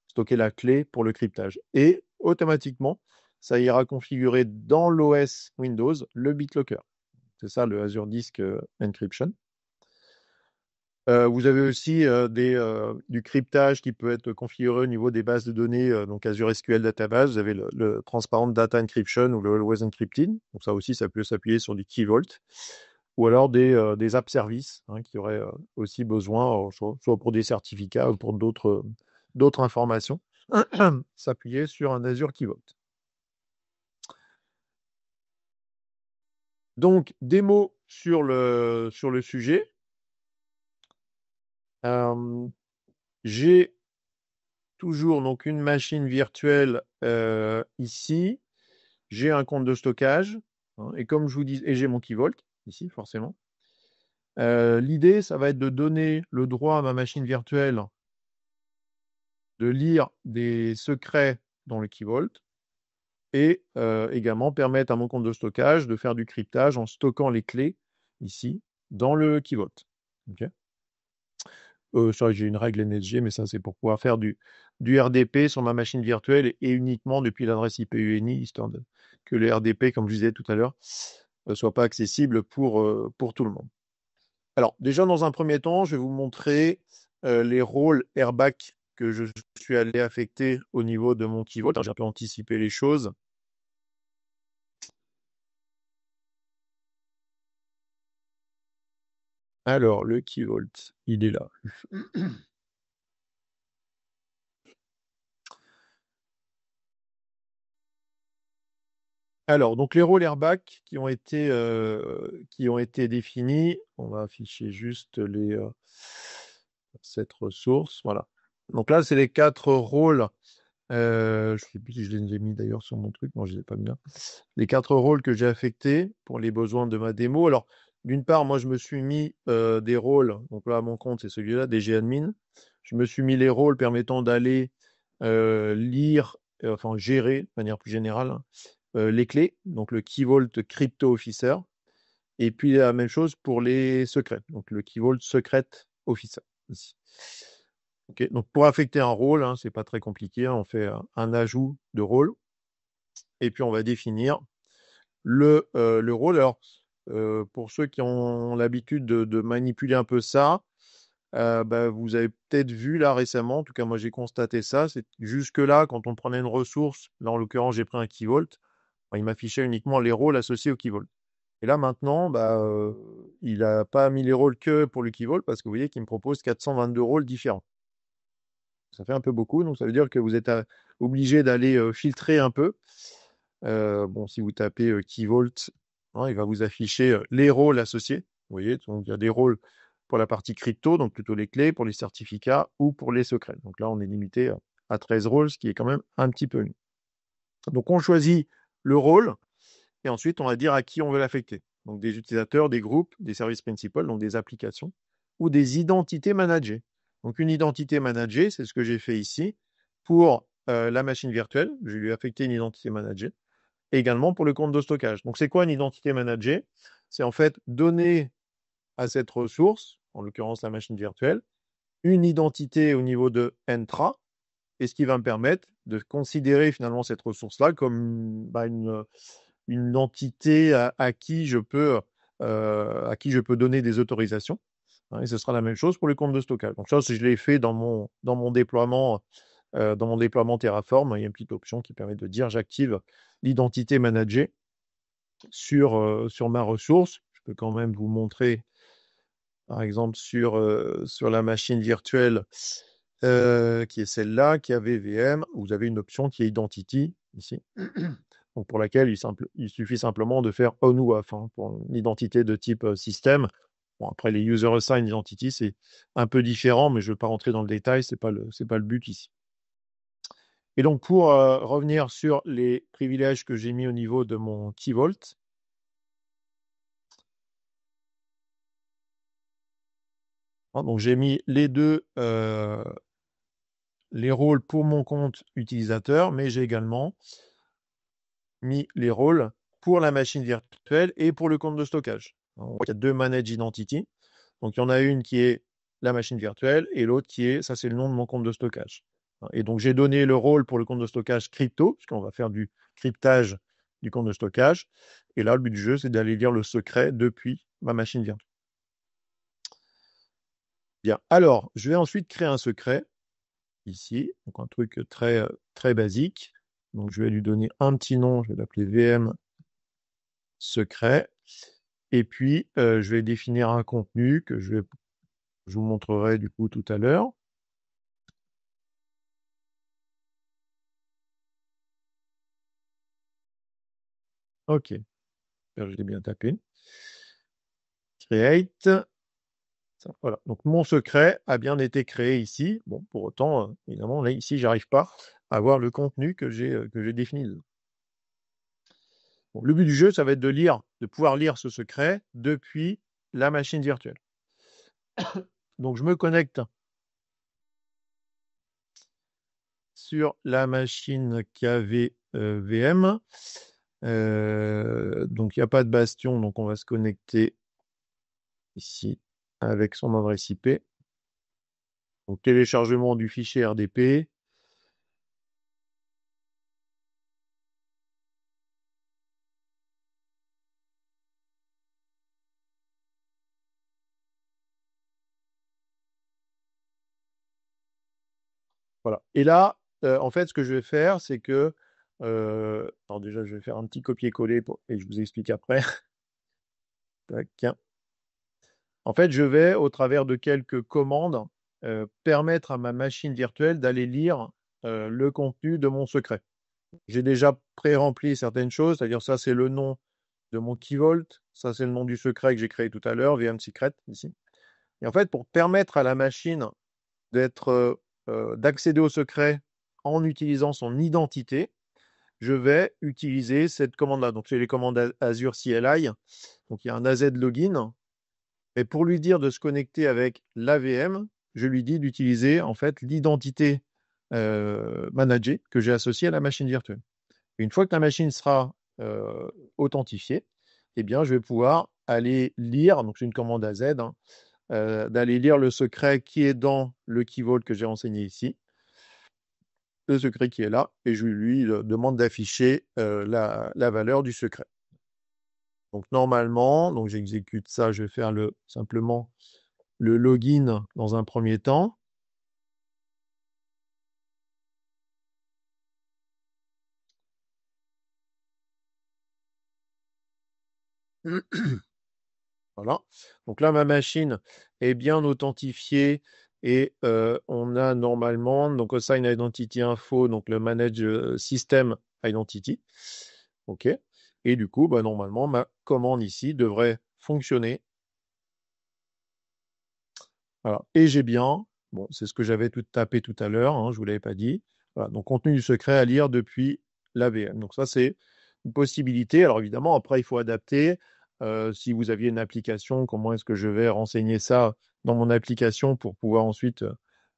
stocker la clé pour le cryptage. Et automatiquement, ça ira configurer dans l'OS Windows le BitLocker. C'est ça le Azure Disk Encryption. Vous avez aussi du cryptage qui peut être configuré au niveau des bases de données, donc Azure SQL Database. Vous avez le Transparent Data Encryption ou le Always Encrypted. Donc ça aussi, ça peut s'appuyer sur du Key Vault. Ou alors des app services qui auraient aussi besoin, soit pour des certificats ou pour d'autres informations, s'appuyer sur un Azure Key Vault. Donc, des mots sur le sujet. J'ai toujours donc une machine virtuelle ici. J'ai un compte de stockage. Et comme je vous dis, et j'ai mon Key Vault ici, forcément. L'idée, ça va être de donner le droit à ma machine virtuelle de lire des secrets dans le Key Vault et également permettre à mon compte de stockage de faire du cryptage en stockant les clés ici dans le Key Vault. Okay. Ça, j'ai une règle NSG, mais ça, c'est pour pouvoir faire du RDP sur ma machine virtuelle et uniquement depuis l'adresse IP UNI, histoire que le RDP, comme je disais tout à l'heure, ne soit pas accessible pour tout le monde. Alors, déjà, dans un premier temps, je vais vous montrer les rôles airbag que je suis allé affecter au niveau de mon key vault. J'ai un peu anticipé les choses. Alors, le key vault, il est là. Alors, donc les rôles airbag qui ont été définis, on va afficher juste cette ressource. Voilà. Donc là, c'est les 4 rôles. Je ne sais plus si je les ai mis d'ailleurs sur mon truc. Non, je ne les ai pas mis là. Les 4 rôles que j'ai affectés pour les besoins de ma démo. Alors, d'une part, moi, je me suis mis des rôles. Donc là, mon compte, c'est celui-là, DGadmin. Je me suis mis les rôles permettant d'aller lire, enfin gérer de manière plus générale, hein, les clés, donc le Key Vault Crypto Officer, et puis la même chose pour les secrets, donc le Key Vault Secret Officer. Ici. Ok, donc pour affecter un rôle, hein, c'est pas très compliqué, hein, on fait un ajout de rôle, et puis on va définir le rôle. Alors, pour ceux qui ont l'habitude de manipuler un peu ça, bah, vous avez peut-être vu là récemment, en tout cas moi j'ai constaté ça, c'est jusque-là, quand on prenait une ressource, là en l'occurrence j'ai pris un Key Vault, il m'affichait uniquement les rôles associés au Key Vault. Et là maintenant, bah, il n'a pas mis les rôles que pour le Key Vault parce que vous voyez qu'il me propose 422 rôles différents. Ça fait un peu beaucoup, donc ça veut dire que vous êtes obligé d'aller filtrer un peu. Bon, si vous tapez Key Vault, hein, il va vous afficher les rôles associés. Vous voyez, donc il y a des rôles pour la partie crypto, donc plutôt les clés, pour les certificats ou pour les secrets. Donc là, on est limité à 13 rôles, ce qui est quand même un petit peu mieux. Donc on choisit le rôle et ensuite on va dire à qui on veut l'affecter. Donc des utilisateurs, des groupes, des services principaux, donc des applications ou des identités managées. Donc une identité managée, c'est ce que j'ai fait ici pour la machine virtuelle. Je lui ai affecté une identité managée et également pour le compte de stockage. Donc c'est quoi une identité managée? C'est en fait donner à cette ressource, en l'occurrence la machine virtuelle, une identité au niveau de Entra, et ce qui va me permettre de considérer finalement cette ressource-là comme bah, une entité à qui je peux donner des autorisations. Hein, et ce sera la même chose pour le compte de stockage. Donc ça, je l'ai fait dans mon déploiement Terraform. Il y a une petite option qui permet de dire j'active l'identité managée sur ma ressource. Je peux quand même vous montrer, par exemple, sur la machine virtuelle qui est celle-là, qui a VVM, vous avez une option qui est Identity ici, donc pour laquelle il suffit simplement de faire on ou off, hein, pour une identité de type système. Bon, après, les user assigned identity, c'est un peu différent, mais je ne veux pas rentrer dans le détail, c'est pas le but ici. Et donc, pour revenir sur les privilèges que j'ai mis au niveau de mon Key Vault, hein, donc j'ai mis les rôles pour mon compte utilisateur, mais j'ai également mis les rôles pour la machine virtuelle et pour le compte de stockage. On voit qu'il y a 2 manage identity. Donc, il y en a une qui est la machine virtuelle et l'autre qui est, ça c'est le nom de mon compte de stockage. Et donc, j'ai donné le rôle pour le compte de stockage crypto, puisqu'on va faire du cryptage du compte de stockage. Et là, le but du jeu, c'est d'aller lire le secret depuis ma machine virtuelle. Bien. Alors, je vais ensuite créer un secret ici. Donc, un truc très, très basique. Donc, je vais lui donner un petit nom. Je vais l'appeler VM secret. Et puis, je vais définir un contenu que je vous montrerai du coup tout à l'heure. OK, je l'ai bien tapé. Create. Voilà. Donc, mon secret a bien été créé ici. Bon, pour autant, évidemment, là, ici, j'arrive pas à voir le contenu que j'ai défini. Bon, le but du jeu, ça va être de pouvoir lire ce secret depuis la machine virtuelle. Donc, je me connecte sur la machine KV VM. Donc, il n'y a pas de bastion, donc on va se connecter ici avec son adresse IP. Donc, téléchargement du fichier RDP. Voilà. Et là, en fait, ce que je vais faire, c'est que, alors déjà, je vais faire un petit copier-coller et je vous explique après. Tac. En fait, je vais, au travers de quelques commandes, permettre à ma machine virtuelle d'aller lire le contenu de mon secret. J'ai déjà pré-rempli certaines choses, c'est-à-dire ça, c'est le nom de mon key vault, ça, c'est le nom du secret que j'ai créé tout à l'heure, VM secret, ici. Et en fait, pour permettre à la machine d'accéder au secret en utilisant son identité, je vais utiliser cette commande-là. Donc, c'est les commandes Azure CLI. Donc, il y a un AZ login. Et pour lui dire de se connecter avec l'AVM, je lui dis d'utiliser en fait l'identité managée que j'ai associée à la machine virtuelle. Une fois que la machine sera authentifiée, eh bien, je vais pouvoir aller lire, donc c'est une commande AZ, hein, d'aller lire le secret qui est dans le key vault que j'ai renseigné ici, le secret qui est là, et je lui demande d'afficher la valeur du secret. Donc normalement, donc j'exécute ça, je vais faire simplement le login dans un premier temps. Voilà. Donc là, ma machine est bien authentifiée et on a normalement, donc Assign Identity Info, donc le Manage System Identity. OK. Et du coup, bah, normalement, ma commande ici devrait fonctionner. Voilà. Et j'ai bien, bon, c'est ce que j'avais tout tapé tout à l'heure, hein, je ne vous l'avais pas dit. Voilà. Donc, contenu du secret à lire depuis l'AVM. Donc, ça, c'est une possibilité. Alors, évidemment, après, il faut adapter. Si vous aviez une application, comment est-ce que je vais renseigner ça dans mon application pour pouvoir ensuite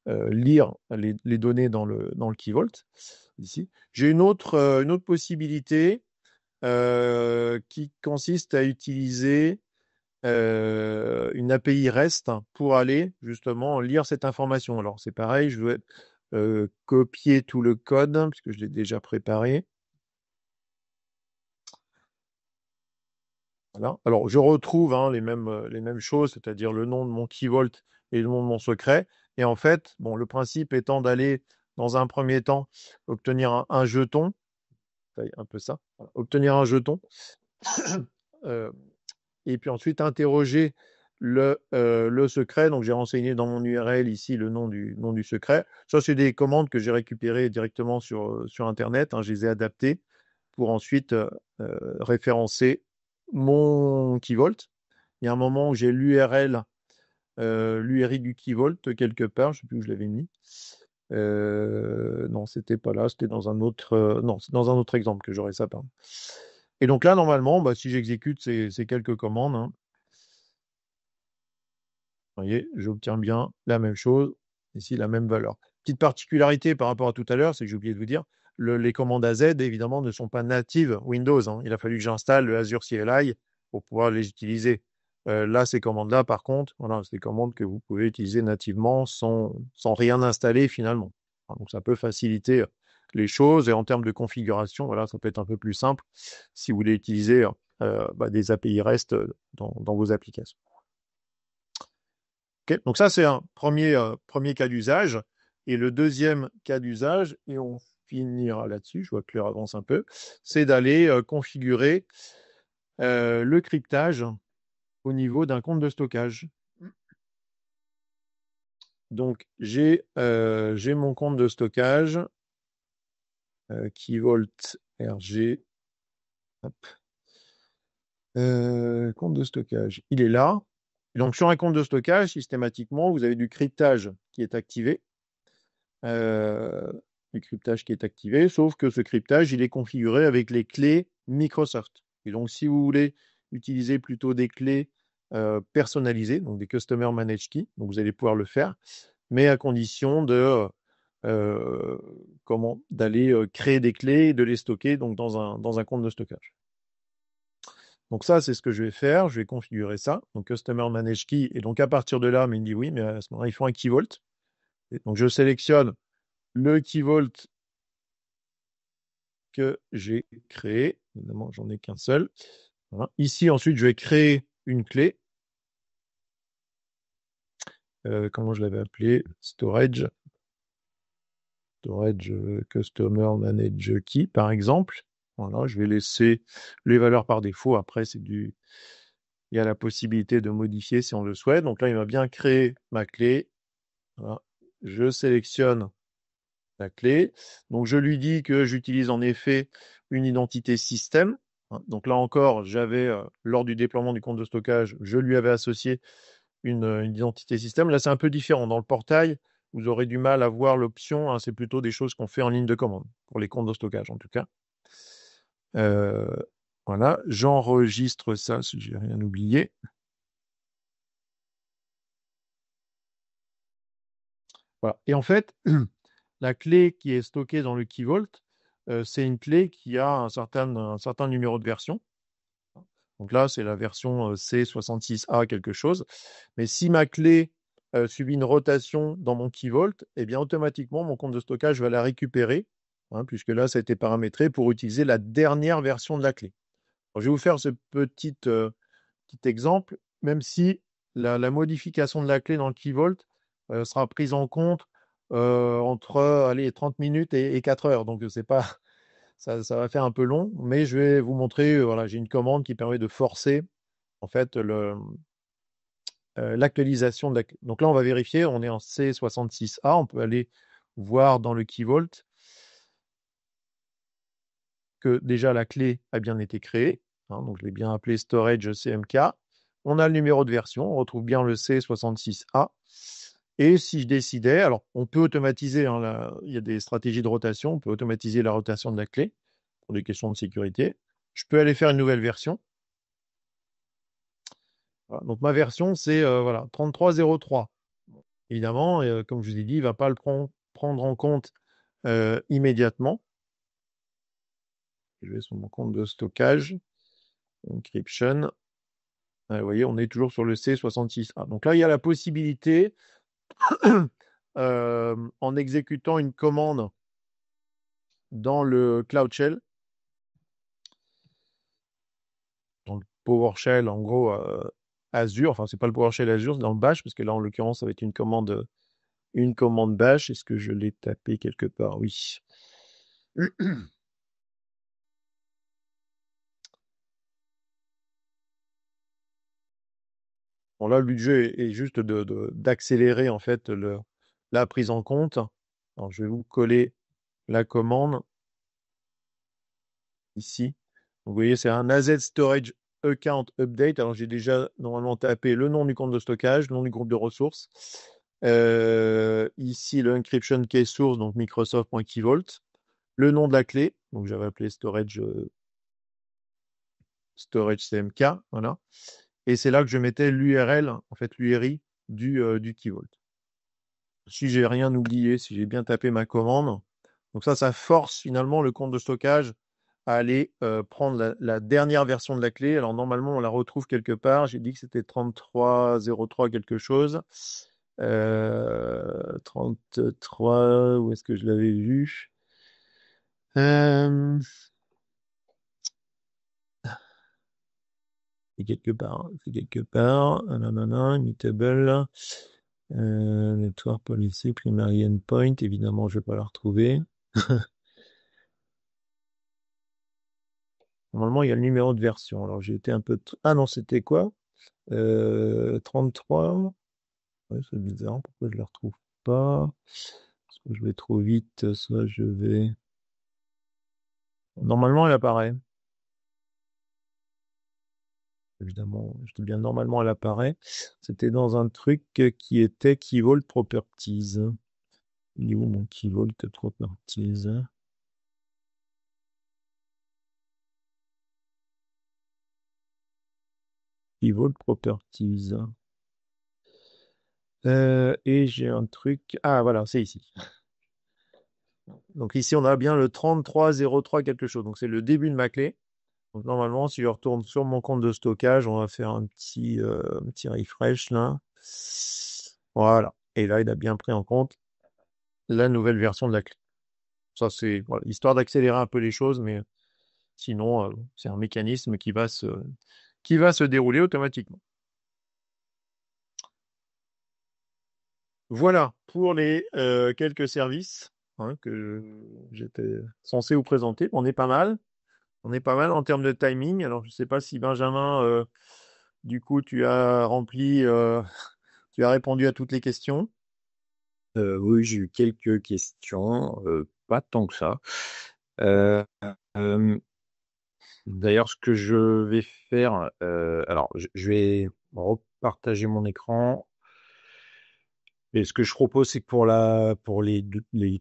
lire les données dans le Key Vault ici. J'ai une autre possibilité qui consiste à utiliser une API REST pour aller justement lire cette information. Alors c'est pareil, je vais copier tout le code puisque je l'ai déjà préparé. Voilà. Alors je retrouve hein, les mêmes choses, c'est-à-dire le nom de mon key vault et le nom de mon secret. Et en fait, bon, le principe étant d'aller dans un premier temps obtenir un jeton, un peu ça, voilà, obtenir un jeton. Euh, et puis ensuite interroger le secret. Donc j'ai renseigné dans mon URL ici le nom du secret. Ça, c'est des commandes que j'ai récupérées directement sur Internet, hein. Je les ai adaptées pour ensuite référencer mon Key Vault. Il y a un moment où j'ai l'URI du Key Vault quelque part, je ne sais plus où je l'avais mis. Non, c'était pas là, c'était dans un autre, non, c'est dans un autre exemple que j'aurais ça, pardon. Et donc là, normalement, bah, si j'exécute ces quelques commandes, hein, vous voyez, j'obtiens bien la même chose, ici la même valeur. Petite particularité par rapport à tout à l'heure, c'est que j'ai oublié de vous dire, les commandes AZ, évidemment, ne sont pas natives Windows, hein. Il a fallu que j'installe le Azure CLI pour pouvoir les utiliser. Là, ces commandes-là, par contre, voilà, c'est des commandes que vous pouvez utiliser nativement sans rien installer finalement. Donc, ça peut faciliter les choses et en termes de configuration, voilà, ça peut être un peu plus simple si vous voulez utiliser des API REST dans vos applications. Okay. Donc ça, c'est un premier cas d'usage. Et le deuxième cas d'usage, et on finira là-dessus, je vois que l'heure avance un peu, c'est d'aller configurer le cryptage au niveau d'un compte de stockage. Donc, j'ai mon compte de stockage, Key Vault RG. Hop. Compte de stockage, il est là. Donc, sur un compte de stockage, systématiquement, vous avez du cryptage qui est activé. Du cryptage qui est activé, sauf que ce cryptage, il est configuré avec les clés Microsoft. Et donc, si vous voulez utiliser plutôt des clés personnalisées, donc des Customer Managed Keys, donc vous allez pouvoir le faire, mais à condition d'aller créer des clés et de les stocker donc dans un compte de stockage. Donc ça, c'est ce que je vais faire. Je vais configurer ça, donc Customer Managed Key. Et donc à partir de là, il me dit oui, mais à ce moment-là, il faut un Key Vault. Et donc, je sélectionne le key vault que j'ai créé. Évidemment, j'en ai qu'un seul. Voilà. Ici, ensuite, je vais créer une clé. Comment je l'avais appelé? Storage. Storage Customer Manage Key, par exemple. Voilà, je vais laisser les valeurs par défaut. Après, il y a la possibilité de modifier si on le souhaite. Donc là, il m'a bien créé ma clé. Voilà. Je sélectionne la clé. Donc, je lui dis que j'utilise en effet une identité système. Donc là encore, lors du déploiement du compte de stockage, je lui avais associé une identité système. Là, c'est un peu différent. Dans le portail, vous aurez du mal à voir l'option, hein. C'est plutôt des choses qu'on fait en ligne de commande, pour les comptes de stockage en tout cas. Euh, voilà, j'enregistre ça si j'ai rien oublié. Voilà. Et en fait, la clé qui est stockée dans le Key Vault, c'est une clé qui a un certain numéro de version. Donc là, c'est la version C66A quelque chose. Mais si ma clé subit une rotation dans mon Key Vault, eh bien automatiquement, mon compte de stockage va la récupérer, hein, puisque là, ça a été paramétré pour utiliser la dernière version de la clé. Alors, je vais vous faire ce petit exemple, même si la modification de la clé dans le Key Vault sera prise en compte entre allez, 30 minutes et 4 heures. Donc, c'est pas, ça va faire un peu long, mais je vais vous montrer, voilà, j'ai une commande qui permet de forcer en fait l'actualisation de la clé. Donc là, on va vérifier, on est en C66A, on peut aller voir dans le Key Vault que déjà la clé a bien été créée. Hein, donc je l'ai bien appelé Storage CMK. On a le numéro de version, on retrouve bien le C66A. Et si je décidais, alors on peut automatiser, hein, il y a des stratégies de rotation, on peut automatiser la rotation de la clé pour des questions de sécurité. Je peux aller faire une nouvelle version. Voilà. Donc ma version, c'est voilà, 3303. Évidemment, comme je vous ai dit, il ne va pas le prendre en compte immédiatement. Je vais sur mon compte de stockage, encryption. Vous voyez, on est toujours sur le C66A. Donc là, il y a la possibilité, en exécutant une commande dans le Cloud Shell, dans le PowerShell, en gros, Azure, enfin, c'est pas le PowerShell Azure, c'est dans le Bash, parce que là, en l'occurrence, ça va être une commande Bash. Est-ce que je l'ai tapé quelque part? Oui. Bon, là, le budget est juste d'accélérer en fait la prise en compte. Alors, je vais vous coller la commande ici. Donc, vous voyez, c'est un AZ Storage Account Update. Alors, j'ai déjà normalement tapé le nom du compte de stockage, le nom du groupe de ressources. Ici, le encryption key source, donc Microsoft.keyvault. Le nom de la clé, donc j'avais appelé Storage CMK. Voilà. Et c'est là que je mettais l'URL, en fait, l'URI du Key Vault. Si j'ai rien oublié, si j'ai bien tapé ma commande. Donc ça force finalement le compte de stockage à aller prendre la dernière version de la clé. Alors normalement, on la retrouve quelque part. J'ai dit que c'était 3303 quelque chose. 33, où est-ce que je l'avais vu? Euh, c'est quelque part. Hein, c'est quelque part. Nanana, immutable. Network policy, primary endpoint. Évidemment, je ne vais pas la retrouver. Normalement, il y a le numéro de version. Alors, j'ai été un peu... Ah non, c'était quoi? 33. Ouais, c'est bizarre. Pourquoi je ne la retrouve pas? Soit je vais trop vite, soit je vais... Normalement, elle apparaît. Évidemment, je dis bien normalement, elle apparaît. C'était dans un truc qui était Key Vault Properties. Il est où mon Key Vault Properties? Key Vault Properties. Et j'ai un truc... Ah, voilà, c'est ici. Donc ici, on a bien le 3303 quelque chose. Donc c'est le début de ma clé. Donc normalement, si je retourne sur mon compte de stockage, on va faire un petit refresh là. Voilà. Et là, il a bien pris en compte la nouvelle version de la clé. Ça, c'est voilà, histoire d'accélérer un peu les choses, mais sinon, c'est un mécanisme qui va se dérouler automatiquement. Voilà pour les quelques services que j'étais censé vous présenter. On est pas mal. On est pas mal en termes de timing. Alors, je ne sais pas si Benjamin, du coup, tu as répondu à toutes les questions. Oui, j'ai eu quelques questions, pas tant que ça. Euh, euh, D'ailleurs, ce que je vais faire, alors je vais repartager mon écran. Et ce que je propose, c'est que pour les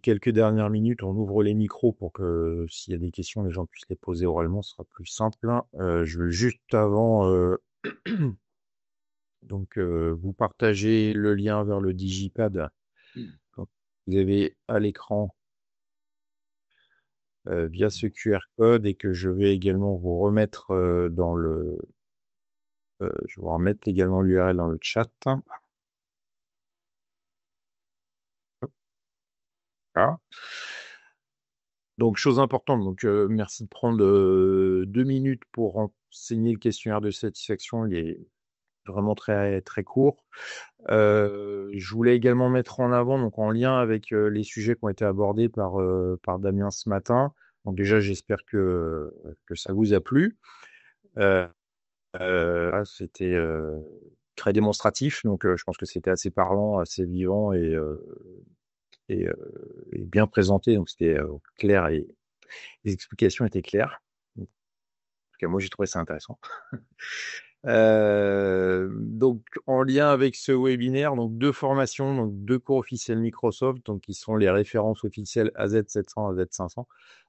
quelques dernières minutes, on ouvre les micros pour que s'il y a des questions, les gens puissent les poser oralement, ce sera plus simple. Je veux juste avant, donc vous partagez le lien vers le Digipad. Donc, vous avez à l'écran via ce QR code et que je vais également vous remettre je vais vous remettre également l'URL dans le chat. Voilà. Donc, chose importante, donc merci de prendre 2 minutes pour renseigner le questionnaire de satisfaction. Il est vraiment très, très court. Je voulais également mettre en avant, donc en lien avec les sujets qui ont été abordés par Damien ce matin. Donc déjà, j'espère que ça vous a plu. Euh, C'était très démonstratif, donc je pense que c'était assez parlant, assez vivant et, euh, et bien présenté. Donc c'était clair et les explications étaient claires. En tout cas, moi, j'ai trouvé ça intéressant. Donc, en lien avec ce webinaire, donc deux formations, donc deux cours officiels Microsoft, donc qui sont les références officielles AZ700, AZ500.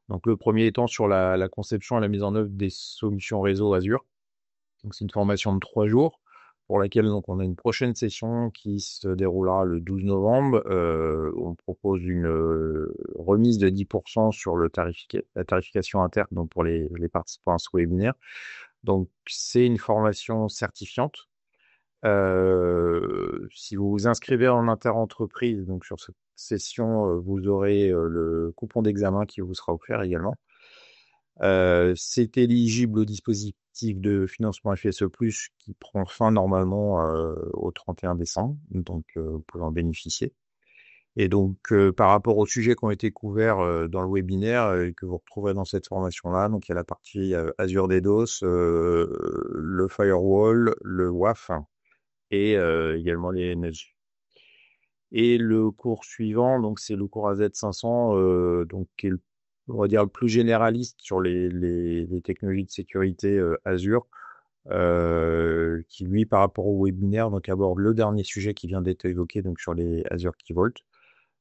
Donc, le premier étant sur la conception et la mise en œuvre des solutions réseau Azure. Donc, c'est une formation de 3 jours pour laquelle donc on a une prochaine session qui se déroulera le 12 novembre. On propose une remise de 10% sur la tarification interne donc pour les participants à ce webinaire. Donc, c'est une formation certifiante. Si vous vous inscrivez en interentreprise, donc sur cette session, vous aurez le coupon d'examen qui vous sera offert également. C'est éligible au dispositif de financement FSE+, qui prend fin normalement au 31 décembre, donc vous pouvez en bénéficier. Et donc, par rapport aux sujets qui ont été couverts dans le webinaire et que vous retrouverez dans cette formation-là, donc il y a la partie Azure DDoS, le firewall, le WAF et également les NSG. Et le cours suivant, donc c'est le cours AZ500, donc qui est on va dire le plus généraliste sur les technologies de sécurité Azure, qui lui, par rapport au webinaire, donc aborde le dernier sujet qui vient d'être évoqué, donc sur les Azure Key Vault.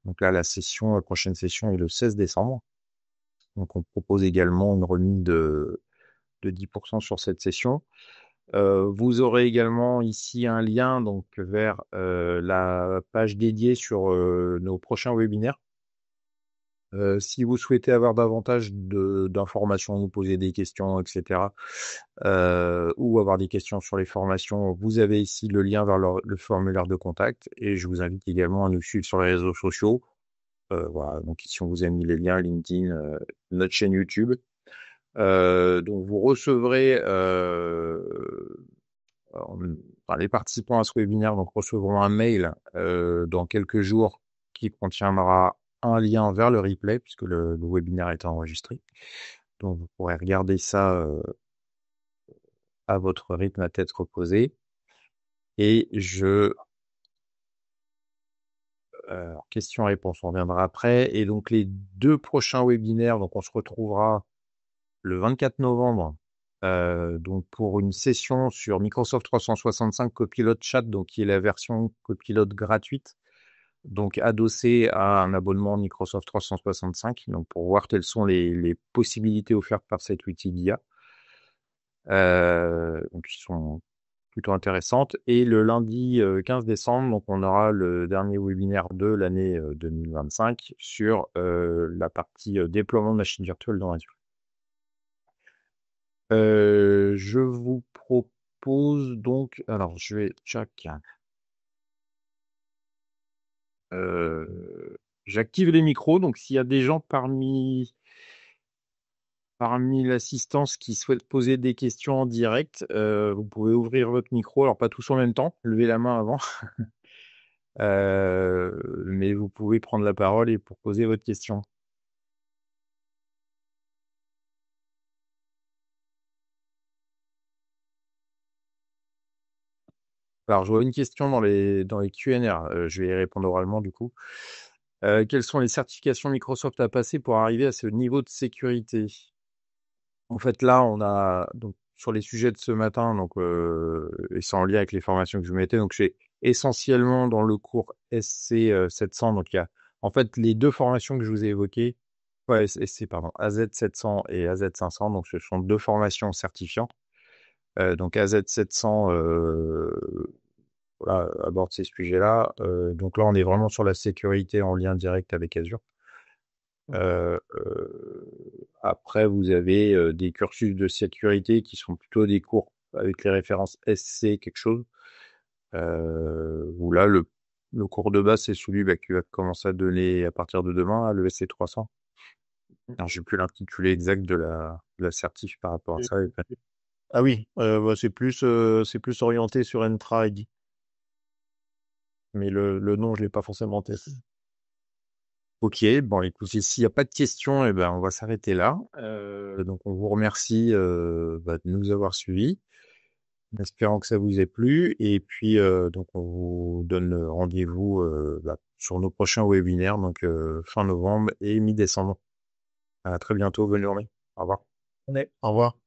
Donc là, la prochaine session est le 16 décembre. Donc on propose également une remise de 10% sur cette session. Vous aurez également ici un lien donc vers la page dédiée sur nos prochains webinaires. Si vous souhaitez avoir davantage d'informations, vous poser des questions, etc., ou avoir des questions sur les formations, vous avez ici le lien vers le formulaire de contact. Et je vous invite également à nous suivre sur les réseaux sociaux. Voilà, donc ici on vous a mis les liens LinkedIn, notre chaîne YouTube. Donc vous recevrez, les participants à ce webinaire donc recevront un mail dans quelques jours qui contiendra un lien vers le replay puisque le webinaire est enregistré. Donc vous pourrez regarder ça à votre rythme à tête reposée. Et question-réponse, on reviendra après. Et donc les deux prochains webinaires, donc on se retrouvera le 24 novembre, donc pour une session sur Microsoft 365 Copilot Chat, donc qui est la version Copilot gratuite, donc adossée à un abonnement Microsoft 365, donc pour voir quelles sont les possibilités offertes par cet outil d'IA, donc qui sont plutôt intéressantes. Et le lundi 15 décembre, donc on aura le dernier webinaire de l'année 2025 sur la partie déploiement de machines virtuelles dans Azure. Je vous propose donc, alors je J'active les micros, donc s'il y a des gens parmi l'assistance qui souhaitent poser des questions en direct, vous pouvez ouvrir votre micro. Alors pas tous en même temps, levez la main avant, mais vous pouvez prendre la parole et pour poser votre question. Alors je vois une question dans les Q&A. Je vais y répondre oralement du coup. Quelles sont les certifications Microsoft à passer pour arriver à ce niveau de sécurité? En fait, là, on a donc sur les sujets de ce matin, donc et c'est en lien avec les formations que je vous mettais. Donc, j'ai essentiellement dans le cours SC 700. Donc, il y a en fait les deux formations que je vous ai évoquées. Ouais, SC, pardon, AZ 700 et AZ 500. Donc, ce sont deux formations certifiantes. Donc, AZ 700 voilà, aborde ces sujets-là. Donc là, on est vraiment sur la sécurité en lien direct avec Azure. Après, vous avez des cursus de sécurité qui sont plutôt des cours avec les références SC quelque chose. Où là, le cours de base, c'est celui qui va commencer à donner à partir de demain, le SC 300. Alors, j'ai plus l'intitulé exact de la certif par rapport à ça. Ah oui, bah, c'est plus orienté sur Entra ID. Mais le nom, je l'ai pas forcément testé. Ok, bon, écoutez, s'il n'y a pas de questions, eh ben, on va s'arrêter là. Donc, on vous remercie de nous avoir suivis, en espérant que ça vous ait plu. Et puis, donc, on vous donne rendez-vous sur nos prochains webinaires, donc fin novembre et mi-décembre. À très bientôt, bonne journée. Au revoir. Au revoir.